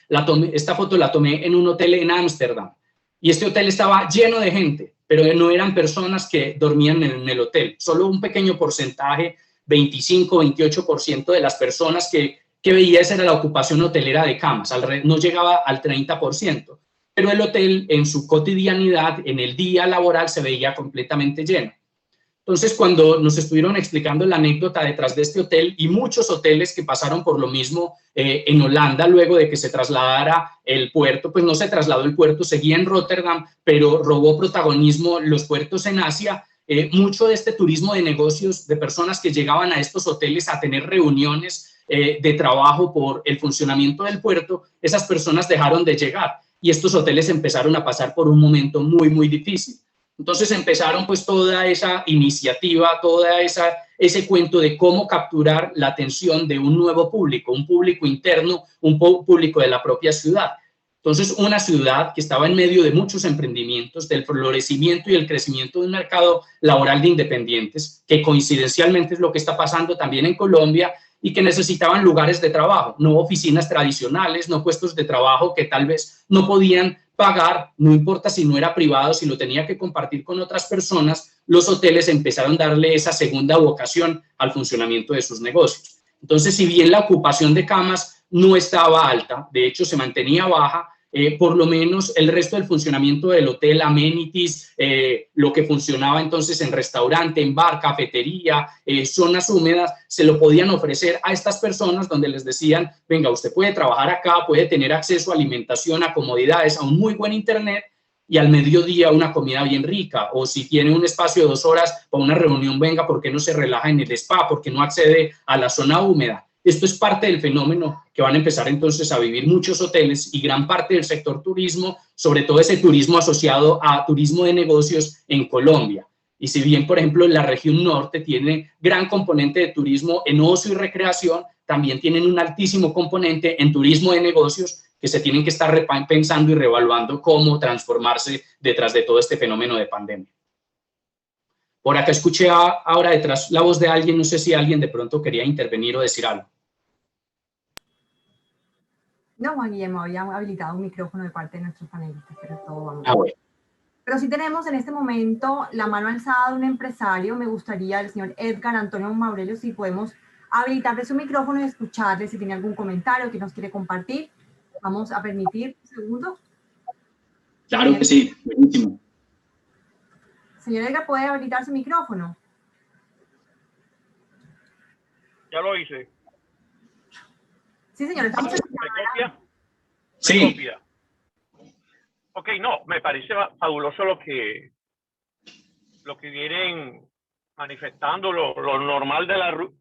Esta foto la tomé en un hotel en Ámsterdam. Y este hotel estaba lleno de gente, pero no eran personas que dormían en el hotel. Solo un pequeño porcentaje, 25, 28% de las personas que veía, esa era la ocupación hotelera de camas. No llegaba al 30%. Pero el hotel en su cotidianidad, en el día laboral, se veía completamente lleno. Entonces, cuando nos estuvieron explicando la anécdota detrás de este hotel y muchos hoteles que pasaron por lo mismo en Holanda, luego de que se trasladara el puerto, pues no se trasladó el puerto, seguía en Rotterdam, pero robó protagonismo los puertos en Asia. Mucho de este turismo de negocios, de personas que llegaban a estos hoteles a tener reuniones de trabajo por el funcionamiento del puerto, esas personas dejaron de llegar y estos hoteles empezaron a pasar por un momento muy, muy difícil. Entonces empezaron pues toda esa iniciativa, ese cuento de cómo capturar la atención de un nuevo público, un público interno, un público de la propia ciudad. Entonces una ciudad que estaba en medio de muchos emprendimientos, del florecimiento y el crecimiento de un mercado laboral de independientes, que coincidencialmente es lo que está pasando también en Colombia, y que necesitaban lugares de trabajo, no oficinas tradicionales, no puestos de trabajo que tal vez no podían pagar, no importa si no era privado, si lo tenía que compartir con otras personas. Los hoteles empezaron a darle esa segunda vocación al funcionamiento de sus negocios. Entonces, si bien la ocupación de camas no estaba alta, de hecho se mantenía baja, por lo menos el resto del funcionamiento del hotel, amenities, lo que funcionaba entonces en restaurante, en bar, cafetería, zonas húmedas, se lo podían ofrecer a estas personas donde les decían, venga, usted puede trabajar acá, puede tener acceso a alimentación, a comodidades, a un muy buen internet y al mediodía una comida bien rica. O si tiene un espacio de 2 horas para una reunión, venga, ¿por qué no se relaja en el spa? ¿Por qué no accede a la zona húmeda? Esto es parte del fenómeno que van a empezar entonces a vivir muchos hoteles y gran parte del sector turismo, sobre todo ese turismo asociado a turismo de negocios en Colombia. Y si bien, por ejemplo, la región norte tiene gran componente de turismo en ocio y recreación, también tienen un altísimo componente en turismo de negocios que se tienen que estar pensando y reevaluando cómo transformarse detrás de todo este fenómeno de pandemia. Por acá escuché ahora detrás la voz de alguien, no sé si alguien de pronto quería intervenir o decir algo. No, Juan Guillermo, había habilitado un micrófono de parte de nuestros panelistas, pero todo va muy bien. Bueno. Pero sí tenemos en este momento la mano alzada de un empresario. Me gustaría, el señor Edgar Antonio Maurelio, si podemos habilitarle su micrófono y escucharle si tiene algún comentario que nos quiere compartir. Vamos a permitir un segundo. Claro que sí, buenísimo. Señor Edgar, ¿puede habilitar su micrófono? Ya lo hice. Sí, señor. ¿Me copia? Sí. ¿Me copia? Ok, no, me parece fabuloso lo que vienen manifestando, lo normal del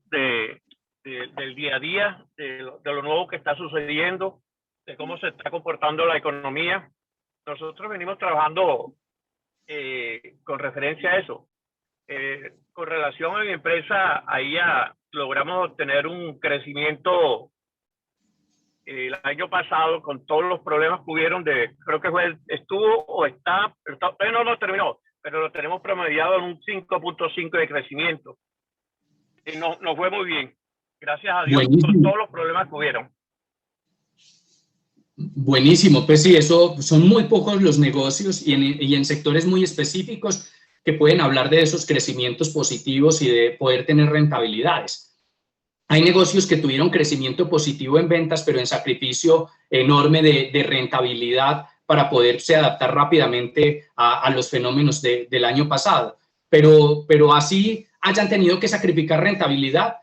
día a día, de lo nuevo que está sucediendo, de cómo se está comportando la economía. Nosotros venimos trabajando con referencia a eso. Con relación a mi empresa, ahí ya logramos obtener un crecimiento el año pasado con todos los problemas que hubieron creo que no terminó, pero lo tenemos promediado en un 5.5 de crecimiento. Y nos fue muy bien, gracias a Dios, buenísimo, con todos los problemas que hubieron. Buenísimo, pues sí, eso son muy pocos los negocios y en sectores muy específicos que pueden hablar de esos crecimientos positivos y de poder tener rentabilidades. Hay negocios que tuvieron crecimiento positivo en ventas, pero en sacrificio enorme de rentabilidad para poderse adaptar rápidamente a los fenómenos del año pasado. Pero así hayan tenido que sacrificar rentabilidad,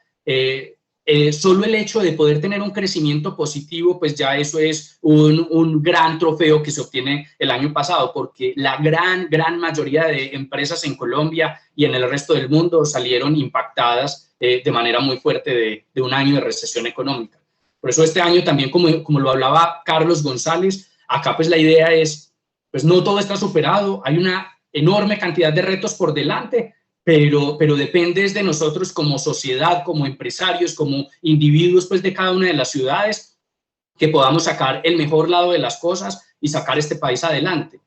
solo el hecho de poder tener un crecimiento positivo, pues ya eso es un gran trofeo que se obtiene el año pasado, porque la gran mayoría de empresas en Colombia y en el resto del mundo salieron impactadas de manera muy fuerte de un año de recesión económica. Por eso este año también, como lo hablaba Carlos González, acá pues la idea es, pues no todo está superado, hay una enorme cantidad de retos por delante, pero depende de nosotros como sociedad, como empresarios, como individuos pues, de cada una de las ciudades, que podamos sacar el mejor lado de las cosas y sacar este país adelante.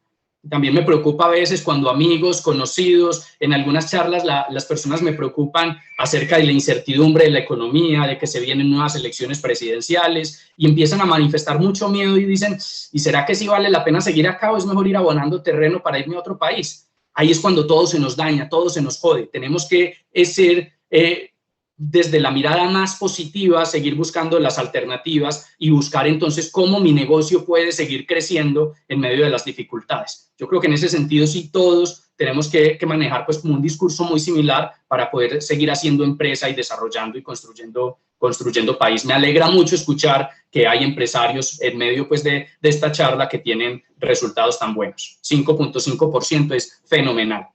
También me preocupa a veces cuando amigos, conocidos, en algunas charlas las personas me preocupan acerca de la incertidumbre de la economía, de que se vienen nuevas elecciones presidenciales y empiezan a manifestar mucho miedo y dicen, ¿y será que sí vale la pena seguir acá o es mejor ir abonando terreno para irme a otro país? Ahí es cuando todo se nos daña, todo se nos jode. Tenemos que ser desde la mirada más positiva, seguir buscando las alternativas y buscar entonces cómo mi negocio puede seguir creciendo en medio de las dificultades. Yo creo que en ese sentido sí todos tenemos que manejar pues como un discurso muy similar para poder seguir haciendo empresa y desarrollando y construyendo país. Me alegra mucho escuchar que hay empresarios en medio pues de esta charla que tienen resultados tan buenos. 5.5% es fenomenal.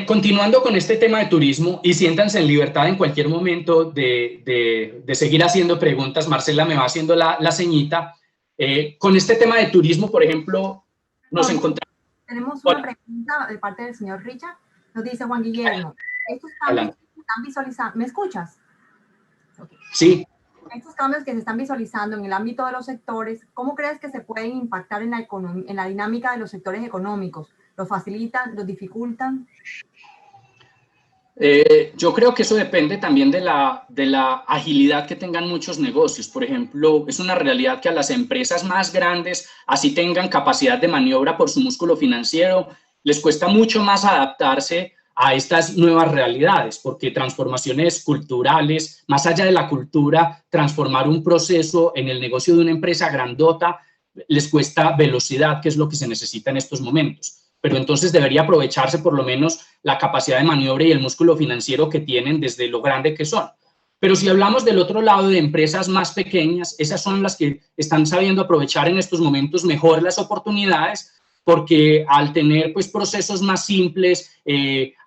Continuando con este tema de turismo, y siéntanse en libertad en cualquier momento de seguir haciendo preguntas, Marcela me va haciendo la ceñita. Con este tema de turismo, por ejemplo, nos encontramos... Tenemos una pregunta de parte del señor Richard. Nos dice Juan Guillermo, estos cambios que se están visualizando... ¿Me escuchas? Okay. Sí. Estos cambios que se están visualizando en el ámbito de los sectores, ¿cómo crees que se pueden impactar en la dinámica de los sectores económicos? ¿Lo facilitan? ¿Lo dificultan? Yo creo que eso depende también de la agilidad que tengan muchos negocios. Por ejemplo, es una realidad que a las empresas más grandes, así tengan capacidad de maniobra por su músculo financiero, les cuesta mucho más adaptarse a estas nuevas realidades, porque transformaciones culturales, más allá de la cultura, transformar un proceso en el negocio de una empresa grandota, les cuesta velocidad, que es lo que se necesita en estos momentos. Pero entonces debería aprovecharse por lo menos la capacidad de maniobra y el músculo financiero que tienen desde lo grande que son. Pero si hablamos del otro lado de empresas más pequeñas, esas son las que están sabiendo aprovechar en estos momentos mejor las oportunidades, porque al tener pues, procesos más simples,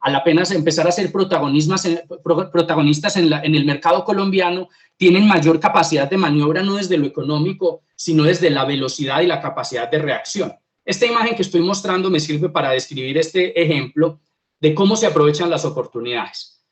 al apenas empezar a ser protagonistas en el mercado colombiano, tienen mayor capacidad de maniobra no desde lo económico, sino desde la velocidad y la capacidad de reacción. Esta imagen que estoy mostrando me sirve para describir este ejemplo de cómo se aprovechan las oportunidades.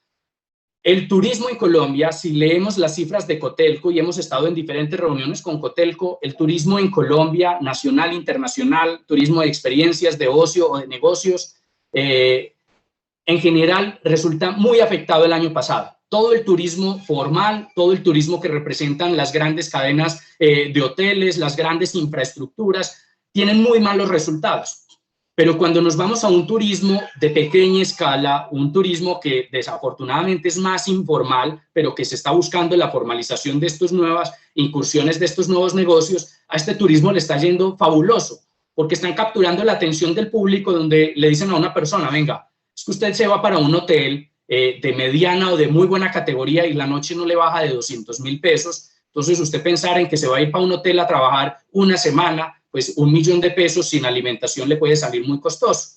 El turismo en Colombia, si leemos las cifras de Cotelco, y hemos estado en diferentes reuniones con Cotelco, el turismo en Colombia, nacional, internacional, turismo de experiencias, de ocio o de negocios, en general resulta muy afectado el año pasado. Todo el turismo formal, todo el turismo que representan las grandes cadenas de hoteles, las grandes infraestructuras, tienen muy malos resultados. Pero cuando nos vamos a un turismo de pequeña escala, un turismo que desafortunadamente es más informal, pero que se está buscando la formalización de estas nuevas incursiones, de estos nuevos negocios, a este turismo le está yendo fabuloso, porque están capturando la atención del público donde le dicen a una persona, venga, es que usted se va para un hotel de mediana o de muy buena categoría y la noche no le baja de 200.000 pesos, entonces usted pensar en que se va a ir para un hotel a trabajar una semana, pues 1.000.000 de pesos sin alimentación le puede salir muy costoso.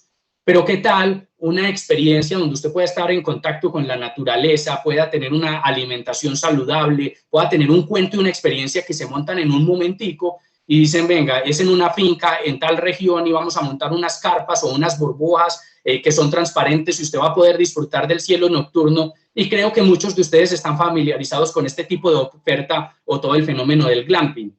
Pero ¿qué tal una experiencia donde usted pueda estar en contacto con la naturaleza, pueda tener una alimentación saludable, pueda tener un cuento y una experiencia que se montan en un momentico y dicen, venga, es en una finca en tal región y vamos a montar unas carpas o unas burbujas que son transparentes y usted va a poder disfrutar del cielo nocturno? Y creo que muchos de ustedes están familiarizados con este tipo de oferta o todo el fenómeno del glamping.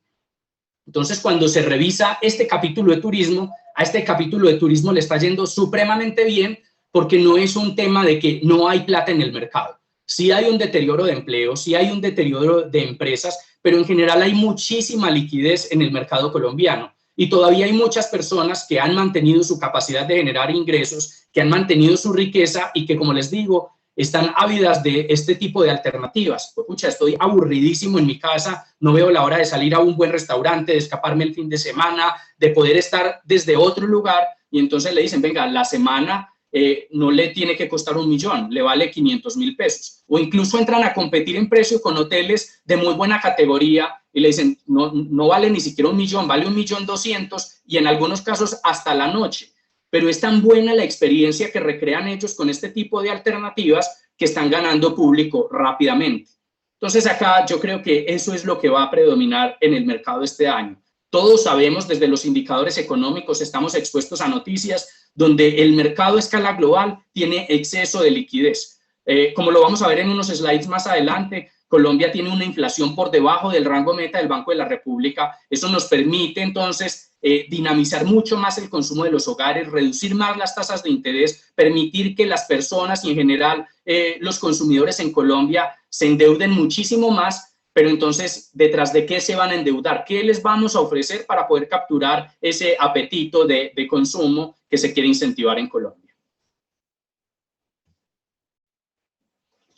Entonces, cuando se revisa este capítulo de turismo, a este capítulo de turismo le está yendo supremamente bien porque no es un tema de que no hay plata en el mercado. Sí hay un deterioro de empleo, sí hay un deterioro de empresas, pero en general hay muchísima liquidez en el mercado colombiano y todavía hay muchas personas que han mantenido su capacidad de generar ingresos, que han mantenido su riqueza y que, como les digo, están ávidas de este tipo de alternativas. Pues, pucha, estoy aburridísimo en mi casa, no veo la hora de salir a un buen restaurante, de escaparme el fin de semana, de poder estar desde otro lugar, y entonces le dicen, venga, la semana no le tiene que costar 1.000.000, le vale 500.000 pesos. O incluso entran a competir en precio con hoteles de muy buena categoría y le dicen, no vale ni siquiera 1.000.000, vale 1.200.000 y en algunos casos hasta la noche. Pero es tan buena la experiencia que recrean ellos con este tipo de alternativas que están ganando público rápidamente. Entonces acá yo creo que eso es lo que va a predominar en el mercado este año. Todos sabemos, desde los indicadores económicos, estamos expuestos a noticias donde el mercado a escala global tiene exceso de liquidez. Como lo vamos a ver en unos slides más adelante, Colombia tiene una inflación por debajo del rango meta del Banco de la República. Eso nos permite entonces dinamizar mucho más el consumo de los hogares, reducir más las tasas de interés, permitir que las personas y en general los consumidores en Colombia se endeuden muchísimo más. Pero entonces, ¿detrás de qué se van a endeudar? ¿Qué les vamos a ofrecer para poder capturar ese apetito de consumo que se quiere incentivar en Colombia?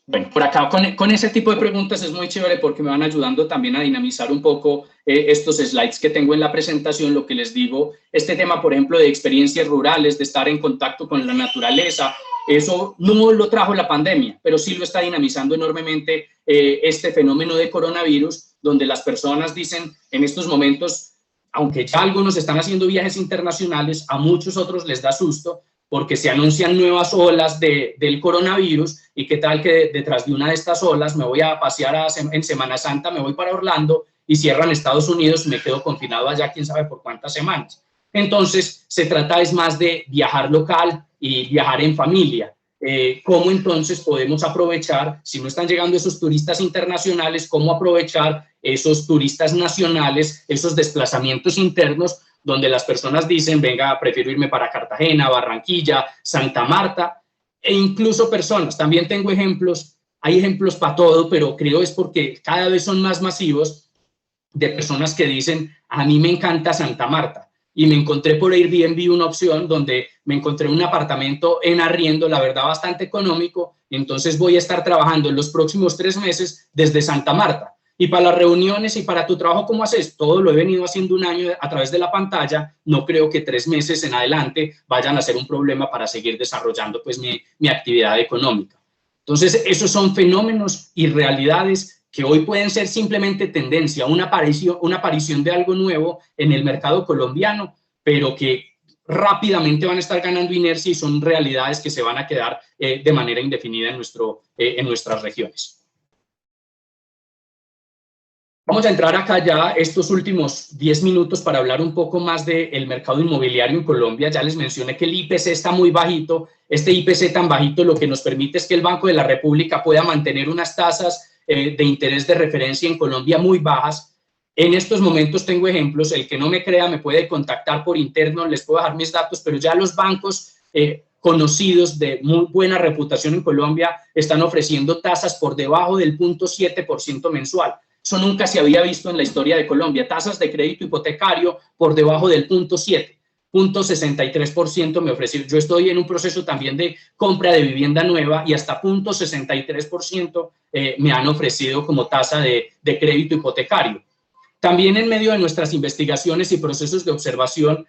Bueno, por acá con ese tipo de preguntas es muy chévere porque me van ayudando también a dinamizar un poco estos slides que tengo en la presentación. Lo que les digo, este tema, por ejemplo, de experiencias rurales, de estar en contacto con la naturaleza, eso no lo trajo la pandemia, pero sí lo está dinamizando enormemente este fenómeno de coronavirus, donde las personas dicen en estos momentos, aunque ya algunos están haciendo viajes internacionales, a muchos otros les da susto, porque se anuncian nuevas olas del coronavirus y qué tal que detrás de una de estas olas me voy a pasear en Semana Santa, me voy para Orlando y cierran Estados Unidos y me quedo confinado allá quién sabe por cuántas semanas. Entonces se trata es más de viajar local y viajar en familia. ¿Cómo entonces podemos aprovechar, si no están llegando esos turistas internacionales, cómo aprovechar esos turistas nacionales, esos desplazamientos internos donde las personas dicen, venga, prefiero irme para Cartagena, Barranquilla, Santa Marta, e incluso personas, también tengo ejemplos, hay ejemplos para todo, pero creo es porque cada vez son más masivos de personas que dicen, a mí me encanta Santa Marta, y me encontré por Airbnb una opción donde me encontré un apartamento en arriendo, la verdad bastante económico, entonces voy a estar trabajando en los próximos 3 meses desde Santa Marta. Y para las reuniones y para tu trabajo, ¿cómo haces? Todo lo he venido haciendo un año a través de la pantalla. No creo que 3 meses en adelante vayan a ser un problema para seguir desarrollando pues mi actividad económica. Entonces, esos son fenómenos y realidades que hoy pueden ser simplemente tendencia, una aparición de algo nuevo en el mercado colombiano, pero que rápidamente van a estar ganando inercia y son realidades que se van a quedar de manera indefinida en nuestras regiones. Vamos a entrar acá ya estos últimos 10 minutos para hablar un poco más del mercado inmobiliario en Colombia. Ya les mencioné que el IPC está muy bajito. Este IPC tan bajito lo que nos permite es que el Banco de la República pueda mantener unas tasas de interés de referencia en Colombia muy bajas. En estos momentos tengo ejemplos. El que no me crea me puede contactar por interno, les puedo dejar mis datos, pero ya los bancos conocidos de muy buena reputación en Colombia están ofreciendo tasas por debajo del 0.7% mensual. Eso nunca se había visto en la historia de Colombia. Tasas de crédito hipotecario por debajo del 0.7, 0.63% me ofreció. Yo estoy en un proceso también de compra de vivienda nueva y hasta 0.63% me han ofrecido como tasa de crédito hipotecario. También en medio de nuestras investigaciones y procesos de observación,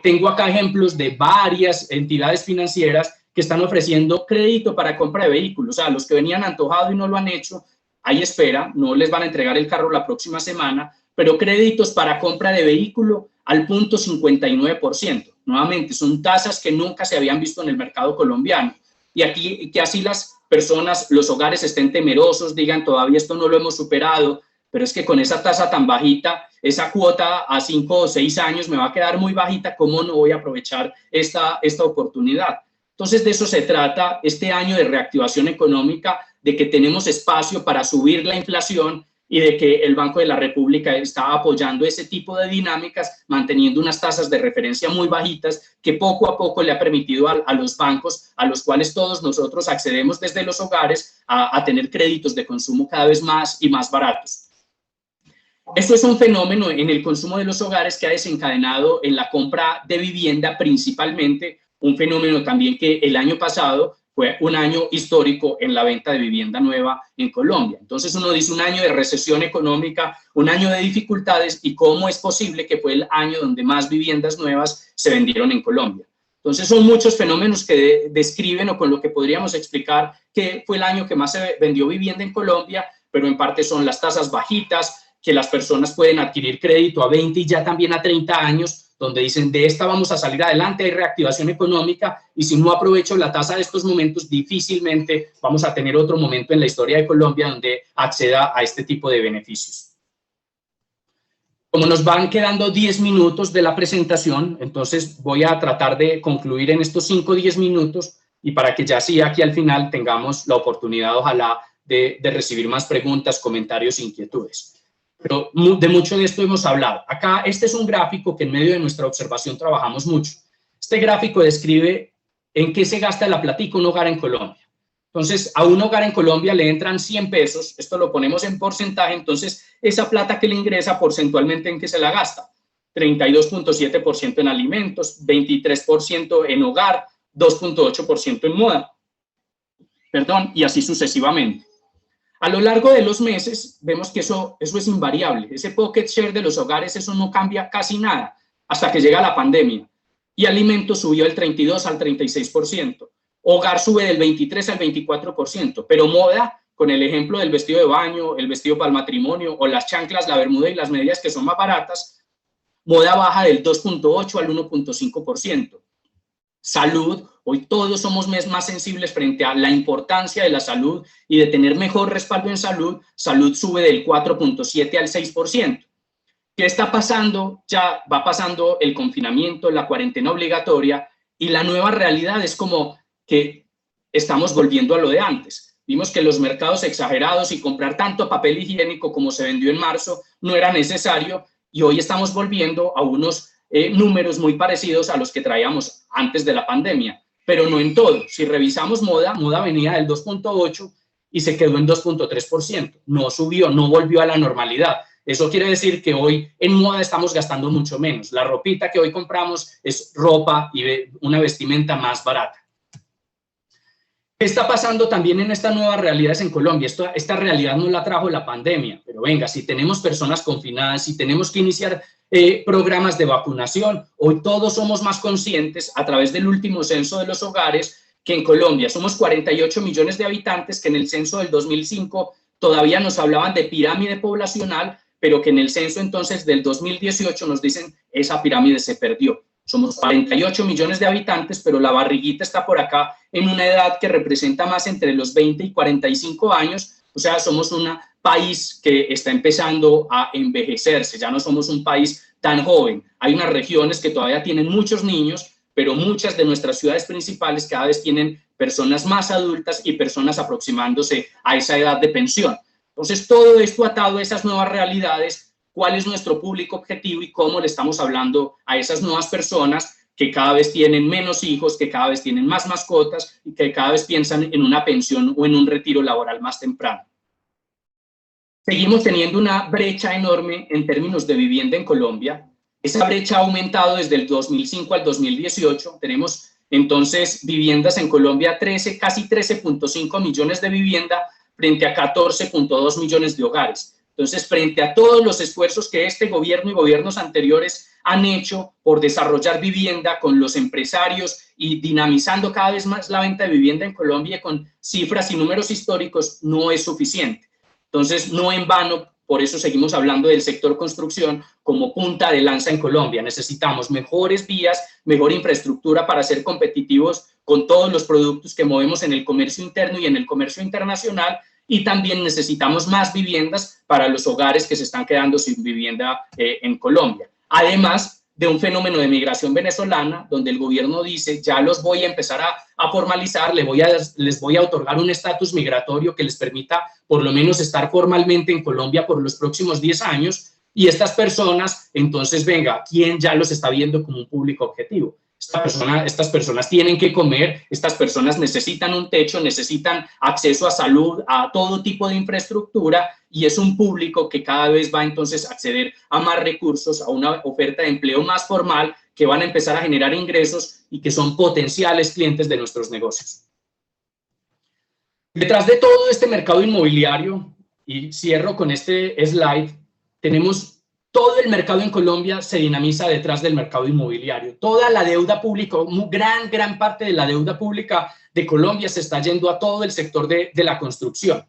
tengo acá ejemplos de varias entidades financieras que están ofreciendo crédito para compra de vehículos. O sea, los que venían antojados y no lo han hecho, hay espera, no les van a entregar el carro la próxima semana, pero créditos para compra de vehículo al 0.59%. Nuevamente, son tasas que nunca se habían visto en el mercado colombiano. Y aquí, que así las personas, los hogares estén temerosos, digan, todavía esto no lo hemos superado, pero es que con esa tasa tan bajita, esa cuota a 5 o 6 años me va a quedar muy bajita, ¿cómo no voy a aprovechar esta oportunidad? Entonces, de eso se trata este año de reactivación económica, de que tenemos espacio para subir la inflación y de que el Banco de la República está apoyando ese tipo de dinámicas, manteniendo unas tasas de referencia muy bajitas que poco a poco le ha permitido a los bancos, a los cuales todos nosotros accedemos desde los hogares, a tener créditos de consumo cada vez más y más baratos. Esto es un fenómeno en el consumo de los hogares que ha desencadenado en la compra de vivienda principalmente, un fenómeno también que el año pasado fue un año histórico en la venta de vivienda nueva en Colombia. Entonces uno dice un año de recesión económica, un año de dificultades y cómo es posible que fue el año donde más viviendas nuevas se vendieron en Colombia. Entonces son muchos fenómenos que describen o con lo que podríamos explicar que fue el año que más se vendió vivienda en Colombia, pero en parte son las tasas bajitas, que las personas pueden adquirir crédito a 20 y ya también a 30 años, donde dicen de esta vamos a salir adelante, hay reactivación económica y si no aprovecho la tasa de estos momentos, difícilmente vamos a tener otro momento en la historia de Colombia donde acceda a este tipo de beneficios. Como nos van quedando 10 minutos de la presentación, entonces voy a tratar de concluir en estos 5 o 10 minutos y para que ya sí aquí al final tengamos la oportunidad, ojalá, de recibir más preguntas, comentarios, inquietudes. Pero de mucho de esto hemos hablado. Acá este es un gráfico que en medio de nuestra observación trabajamos mucho. Este gráfico describe en qué se gasta la platica un hogar en Colombia. Entonces, a un hogar en Colombia le entran 100 pesos, esto lo ponemos en porcentaje, entonces esa plata que le ingresa porcentualmente en qué se la gasta. 32.7% en alimentos, 23% en hogar, 2.8% en moda. Perdón, y así sucesivamente. A lo largo de los meses vemos que eso es invariable. Ese pocket share de los hogares, eso no cambia casi nada hasta que llega la pandemia. Y alimentos subió del 32 al 36%. Hogar sube del 23 al 24%, pero moda, con el ejemplo del vestido de baño, el vestido para el matrimonio o las chanclas, la bermuda y las medias que son más baratas, moda baja del 2.8 al 1.5%. Salud, hoy todos somos más sensibles frente a la importancia de la salud y de tener mejor respaldo en salud. Salud sube del 4.7 al 6%. ¿Qué está pasando? Ya va pasando el confinamiento, la cuarentena obligatoria y la nueva realidad es como que estamos volviendo a lo de antes. Vimos que los mercados exagerados y comprar tanto papel higiénico como se vendió en marzo no era necesario y hoy estamos volviendo a unos números muy parecidos a los que traíamos antes de la pandemia, pero no en todo. Si revisamos moda venía del 2.8 y se quedó en 2.3%. No subió, no volvió a la normalidad. Eso quiere decir que hoy en moda estamos gastando mucho menos. La ropita que hoy compramos es ropa y una vestimenta más barata. ¿Qué está pasando también en estas nuevas realidades en Colombia? Esta realidad no la trajo la pandemia, pero venga, si tenemos personas confinadas, si tenemos que iniciar programas de vacunación, hoy todos somos más conscientes a través del último censo de los hogares que en Colombia somos 48 millones de habitantes, que en el censo del 2005 todavía nos hablaban de pirámide poblacional, pero que en el censo entonces del 2018 nos dicen esa pirámide se perdió. Somos 48 millones de habitantes, pero la barriguita está por acá en una edad que representa más entre los 20 y 45 años. O sea, somos un país que está empezando a envejecerse. Ya no somos un país tan joven. Hay unas regiones que todavía tienen muchos niños, pero muchas de nuestras ciudades principales cada vez tienen personas más adultas y personas aproximándose a esa edad de pensión. Entonces, todo esto atado a esas nuevas realidades, cuál es nuestro público objetivo y cómo le estamos hablando a esas nuevas personas que cada vez tienen menos hijos, que cada vez tienen más mascotas y que cada vez piensan en una pensión o en un retiro laboral más temprano. Seguimos teniendo una brecha enorme en términos de vivienda en Colombia. Esa brecha ha aumentado desde el 2005 al 2018. Tenemos entonces viviendas en Colombia, casi 13.5 millones de vivienda frente a 14.2 millones de hogares. Entonces, frente a todos los esfuerzos que este gobierno y gobiernos anteriores han hecho por desarrollar vivienda con los empresarios y dinamizando cada vez más la venta de vivienda en Colombia con cifras y números históricos, no es suficiente. Entonces, no en vano, por eso seguimos hablando del sector construcción como punta de lanza en Colombia. Necesitamos mejores vías, mejor infraestructura para ser competitivos con todos los productos que movemos en el comercio interno y en el comercio internacional. Y también necesitamos más viviendas para los hogares que se están quedando sin vivienda en Colombia. Además de un fenómeno de migración venezolana, donde el gobierno dice, ya los voy a empezar a formalizar, les voy a otorgar un estatus migratorio que les permita por lo menos estar formalmente en Colombia por los próximos 10 años. Y estas personas, entonces, venga, ¿quién ya los está viendo como un público objetivo? Estas personas tienen que comer, estas personas necesitan un techo, necesitan acceso a salud, a todo tipo de infraestructura y es un público que cada vez va entonces a acceder a más recursos, a una oferta de empleo más formal que van a empezar a generar ingresos y que son potenciales clientes de nuestros negocios. Detrás de todo este mercado inmobiliario, y cierro con este slide, tenemos todo el mercado en Colombia se dinamiza detrás del mercado inmobiliario. Toda la deuda pública, gran parte de la deuda pública de Colombia se está yendo a todo el sector de la construcción.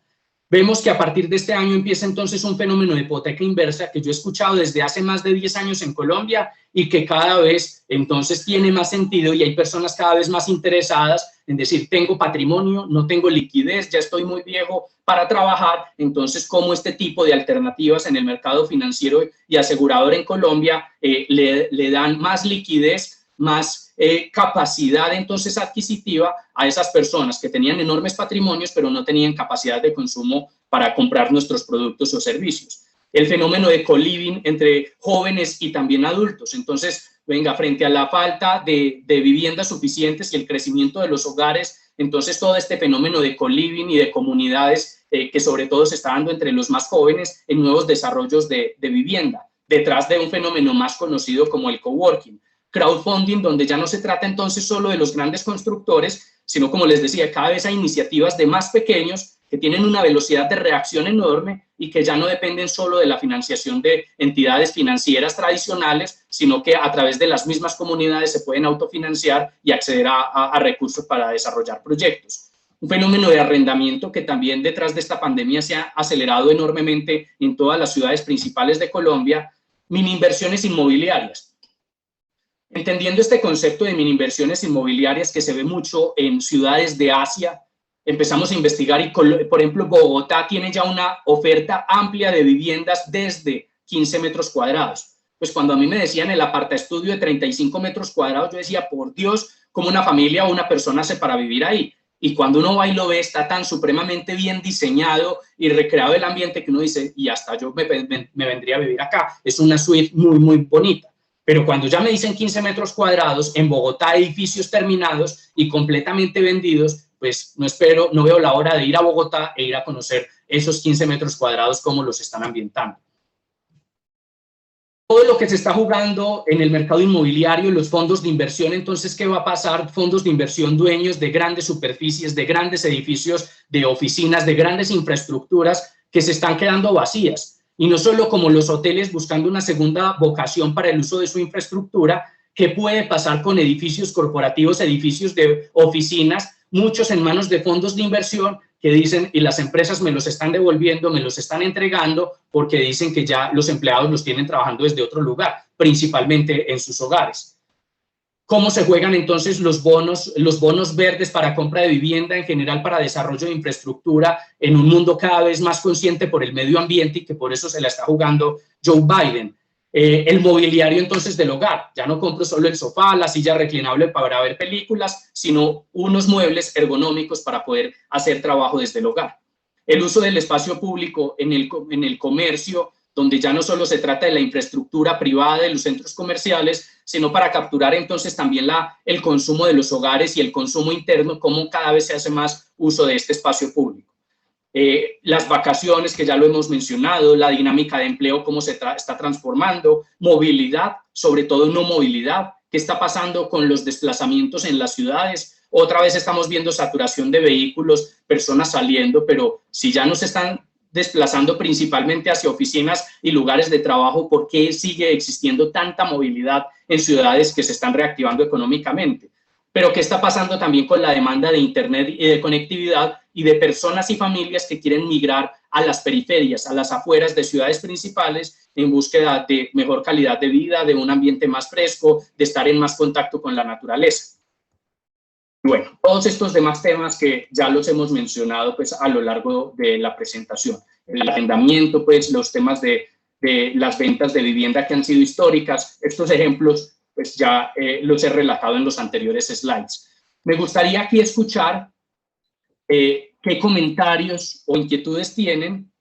Vemos que a partir de este año empieza entonces un fenómeno de hipoteca inversa que yo he escuchado desde hace más de 10 años en Colombia y que cada vez entonces tiene más sentido y hay personas cada vez más interesadas en decir, tengo patrimonio, no tengo liquidez, ya estoy muy viejo para trabajar, entonces cómo este tipo de alternativas en el mercado financiero y asegurador en Colombia le dan más liquidez, más capacidad entonces adquisitiva a esas personas que tenían enormes patrimonios pero no tenían capacidad de consumo para comprar nuestros productos o servicios. El fenómeno de co-living entre jóvenes y también adultos. Entonces, venga, frente a la falta de viviendas suficientes y el crecimiento de los hogares, entonces todo este fenómeno de co-living y de comunidades que sobre todo se está dando entre los más jóvenes en nuevos desarrollos de vivienda, detrás de un fenómeno más conocido como el coworking. Crowdfunding, donde ya no se trata entonces solo de los grandes constructores, sino, como les decía, cada vez hay iniciativas de más pequeños que tienen una velocidad de reacción enorme y que ya no dependen solo de la financiación de entidades financieras tradicionales, sino que a través de las mismas comunidades se pueden autofinanciar y acceder a recursos para desarrollar proyectos. Un fenómeno de arrendamiento que también detrás de esta pandemia se ha acelerado enormemente en todas las ciudades principales de Colombia. Mini inversiones inmobiliarias. Entendiendo este concepto de mini inversiones inmobiliarias que se ve mucho en ciudades de Asia, empezamos a investigar y, por ejemplo, Bogotá tiene ya una oferta amplia de viviendas desde 15 metros cuadrados. Pues cuando a mí me decían el apartaestudio de 35 metros cuadrados, yo decía, por Dios, ¿cómo una familia o una persona hace para vivir ahí? Y cuando uno va y lo ve, está tan supremamente bien diseñado y recreado el ambiente que uno dice, y hasta yo me vendría a vivir acá. Es una suite muy, muy bonita. Pero cuando ya me dicen 15 metros cuadrados, en Bogotá edificios terminados y completamente vendidos, pues no veo la hora de ir a Bogotá e ir a conocer esos 15 metros cuadrados, cómo los están ambientando. Todo lo que se está jugando en el mercado inmobiliario, los fondos de inversión, entonces, ¿qué va a pasar? Fondos de inversión dueños de grandes superficies, de grandes edificios, de oficinas, de grandes infraestructuras que se están quedando vacías. Y no solo como los hoteles buscando una segunda vocación para el uso de su infraestructura. ¿Qué puede pasar con edificios corporativos, edificios de oficinas, muchos en manos de fondos de inversión que dicen, y las empresas me los están devolviendo, me los están entregando porque dicen que ya los empleados los tienen trabajando desde otro lugar, principalmente en sus hogares? ¿Cómo se juegan entonces los bonos verdes para compra de vivienda, en general para desarrollo de infraestructura, en un mundo cada vez más consciente por el medio ambiente y que por eso se la está jugando Joe Biden? El mobiliario entonces del hogar. Ya no compro solo el sofá, la silla reclinable para ver películas, sino unos muebles ergonómicos para poder hacer trabajo desde el hogar. El uso del espacio público en el comercio, donde ya no solo se trata de la infraestructura privada de los centros comerciales, sino para capturar entonces también el consumo de los hogares y el consumo interno, cómo cada vez se hace más uso de este espacio público. Las vacaciones, que ya lo hemos mencionado, la dinámica de empleo, cómo se está transformando, movilidad, sobre todo no movilidad, qué está pasando con los desplazamientos en las ciudades. Otra vez estamos viendo saturación de vehículos, personas saliendo, pero si ya no se están desplazando principalmente hacia oficinas y lugares de trabajo, ¿por qué sigue existiendo tanta movilidad en ciudades que se están reactivando económicamente? Pero ¿qué está pasando también con la demanda de Internet y de conectividad y de personas y familias que quieren migrar a las periferias, a las afueras de ciudades principales en búsqueda de mejor calidad de vida, de un ambiente más fresco, de estar en más contacto con la naturaleza? Bueno, todos estos demás temas que ya los hemos mencionado pues a lo largo de la presentación. El arrendamiento, pues los temas de las ventas de vivienda que han sido históricas. Estos ejemplos pues ya los he relatado en los anteriores slides. Me gustaría aquí escuchar qué comentarios o inquietudes tienen.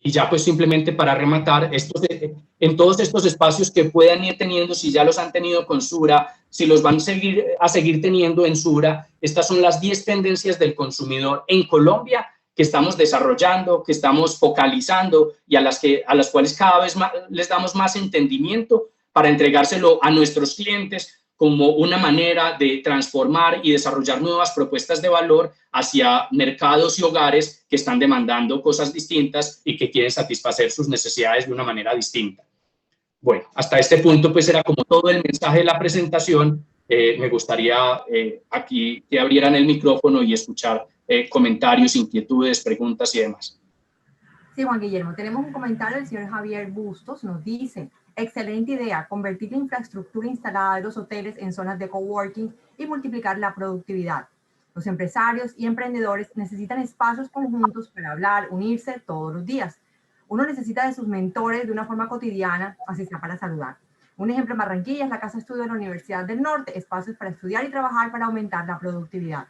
Y ya pues simplemente para rematar, en todos estos espacios que puedan ir teniendo, si ya los han tenido con Sura, si los van a seguir teniendo en Sura, estas son las 10 tendencias del consumidor en Colombia que estamos desarrollando, que estamos focalizando y a las cuales cada vez más les damos más entendimiento para entregárselo a nuestros clientes como una manera de transformar y desarrollar nuevas propuestas de valor hacia mercados y hogares que están demandando cosas distintas y que quieren satisfacer sus necesidades de una manera distinta. Bueno, hasta este punto pues era como todo el mensaje de la presentación. Me gustaría aquí que abrieran el micrófono y escuchar comentarios, inquietudes, preguntas y demás. Sí, Juan Guillermo, tenemos un comentario del señor Javier Bustos, nos dice, excelente idea, convertir la infraestructura instalada de los hoteles en zonas de coworking y multiplicar la productividad. Los empresarios y emprendedores necesitan espacios conjuntos para hablar, unirse todos los días. Uno necesita de sus mentores de una forma cotidiana, así sea para saludar. Un ejemplo en Barranquilla es la Casa Estudio de la Universidad del Norte, espacios para estudiar y trabajar para aumentar la productividad.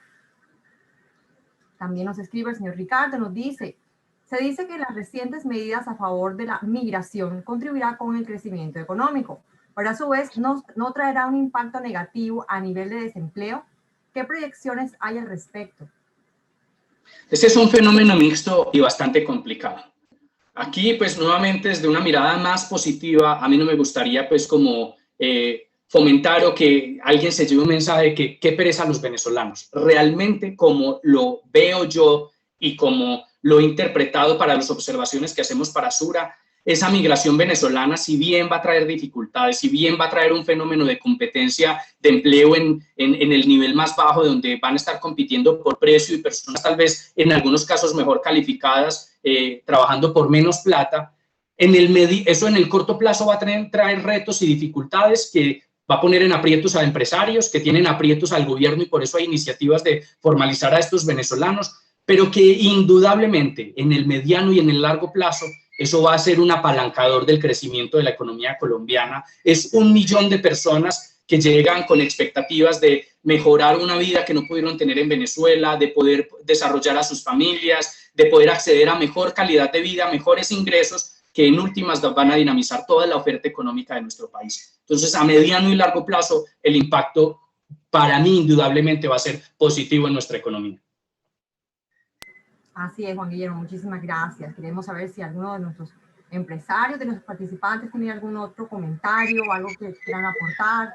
También nos escribe el señor Ricardo, nos dice, se dice que las recientes medidas a favor de la migración contribuirán con el crecimiento económico, pero a su vez no traerá un impacto negativo a nivel de desempleo. ¿Qué proyecciones hay al respecto? Este es un fenómeno mixto y bastante complicado. Aquí, pues, nuevamente, desde una mirada más positiva, a mí no me gustaría, pues, como fomentar o que alguien se lleve un mensaje de que qué pereza a los venezolanos. Realmente, como lo veo yo y como lo he interpretado para las observaciones que hacemos para Sura, esa migración venezolana, si bien va a traer dificultades, si bien va a traer un fenómeno de competencia de empleo en el nivel más bajo, donde van a estar compitiendo por precio y personas tal vez en algunos casos mejor calificadas, trabajando por menos plata, eso en el corto plazo va a traer retos y dificultades que va a poner en aprietos a empresarios, que tienen aprietos al gobierno, y por eso hay iniciativas de formalizar a estos venezolanos, pero que indudablemente en el mediano y en el largo plazo eso va a ser un apalancador del crecimiento de la economía colombiana. Es 1 millón de personas que llegan con expectativas de mejorar una vida que no pudieron tener en Venezuela, de poder desarrollar a sus familias, de poder acceder a mejor calidad de vida, mejores ingresos, que en últimas van a dinamizar toda la oferta económica de nuestro país. Entonces, a mediano y largo plazo, el impacto para mí indudablemente va a ser positivo en nuestra economía. Así es, Juan Guillermo, muchísimas gracias. Queremos saber si alguno de nuestros empresarios, de nuestros participantes, tiene algún otro comentario o algo que quieran aportar,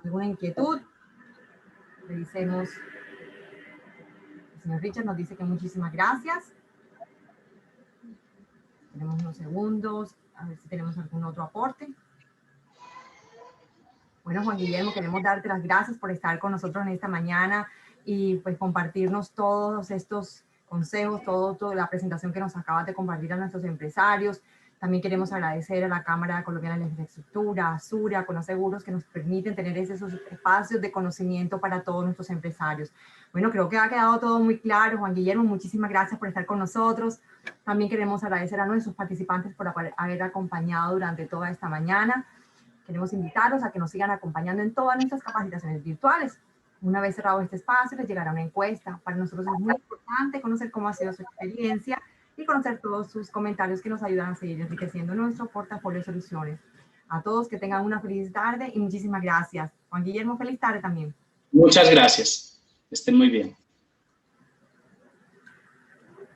alguna inquietud. Revisemos. El señor Richard nos dice que muchísimas gracias. Tenemos unos segundos, a ver si tenemos algún otro aporte. Bueno, Juan Guillermo, queremos darte las gracias por estar con nosotros en esta mañana y pues compartirnos todos estos consejos, toda la presentación que nos acabas de compartir a nuestros empresarios. También queremos agradecer a la Cámara Colombiana de la Infraestructura, a Sura, con los seguros que nos permiten tener esos espacios de conocimiento para todos nuestros empresarios. Bueno, creo que ha quedado todo muy claro. Juan Guillermo, muchísimas gracias por estar con nosotros. También queremos agradecer a nuestros participantes por haber acompañado durante toda esta mañana. Queremos invitarlos a que nos sigan acompañando en todas nuestras capacitaciones virtuales. Una vez cerrado este espacio, les llegará una encuesta. Para nosotros es muy importante conocer cómo ha sido su experiencia y conocer todos sus comentarios que nos ayudan a seguir enriqueciendo nuestro portafolio de soluciones. A todos que tengan una feliz tarde y muchísimas gracias. Juan Guillermo, feliz tarde también. Muchas gracias. Estén muy bien.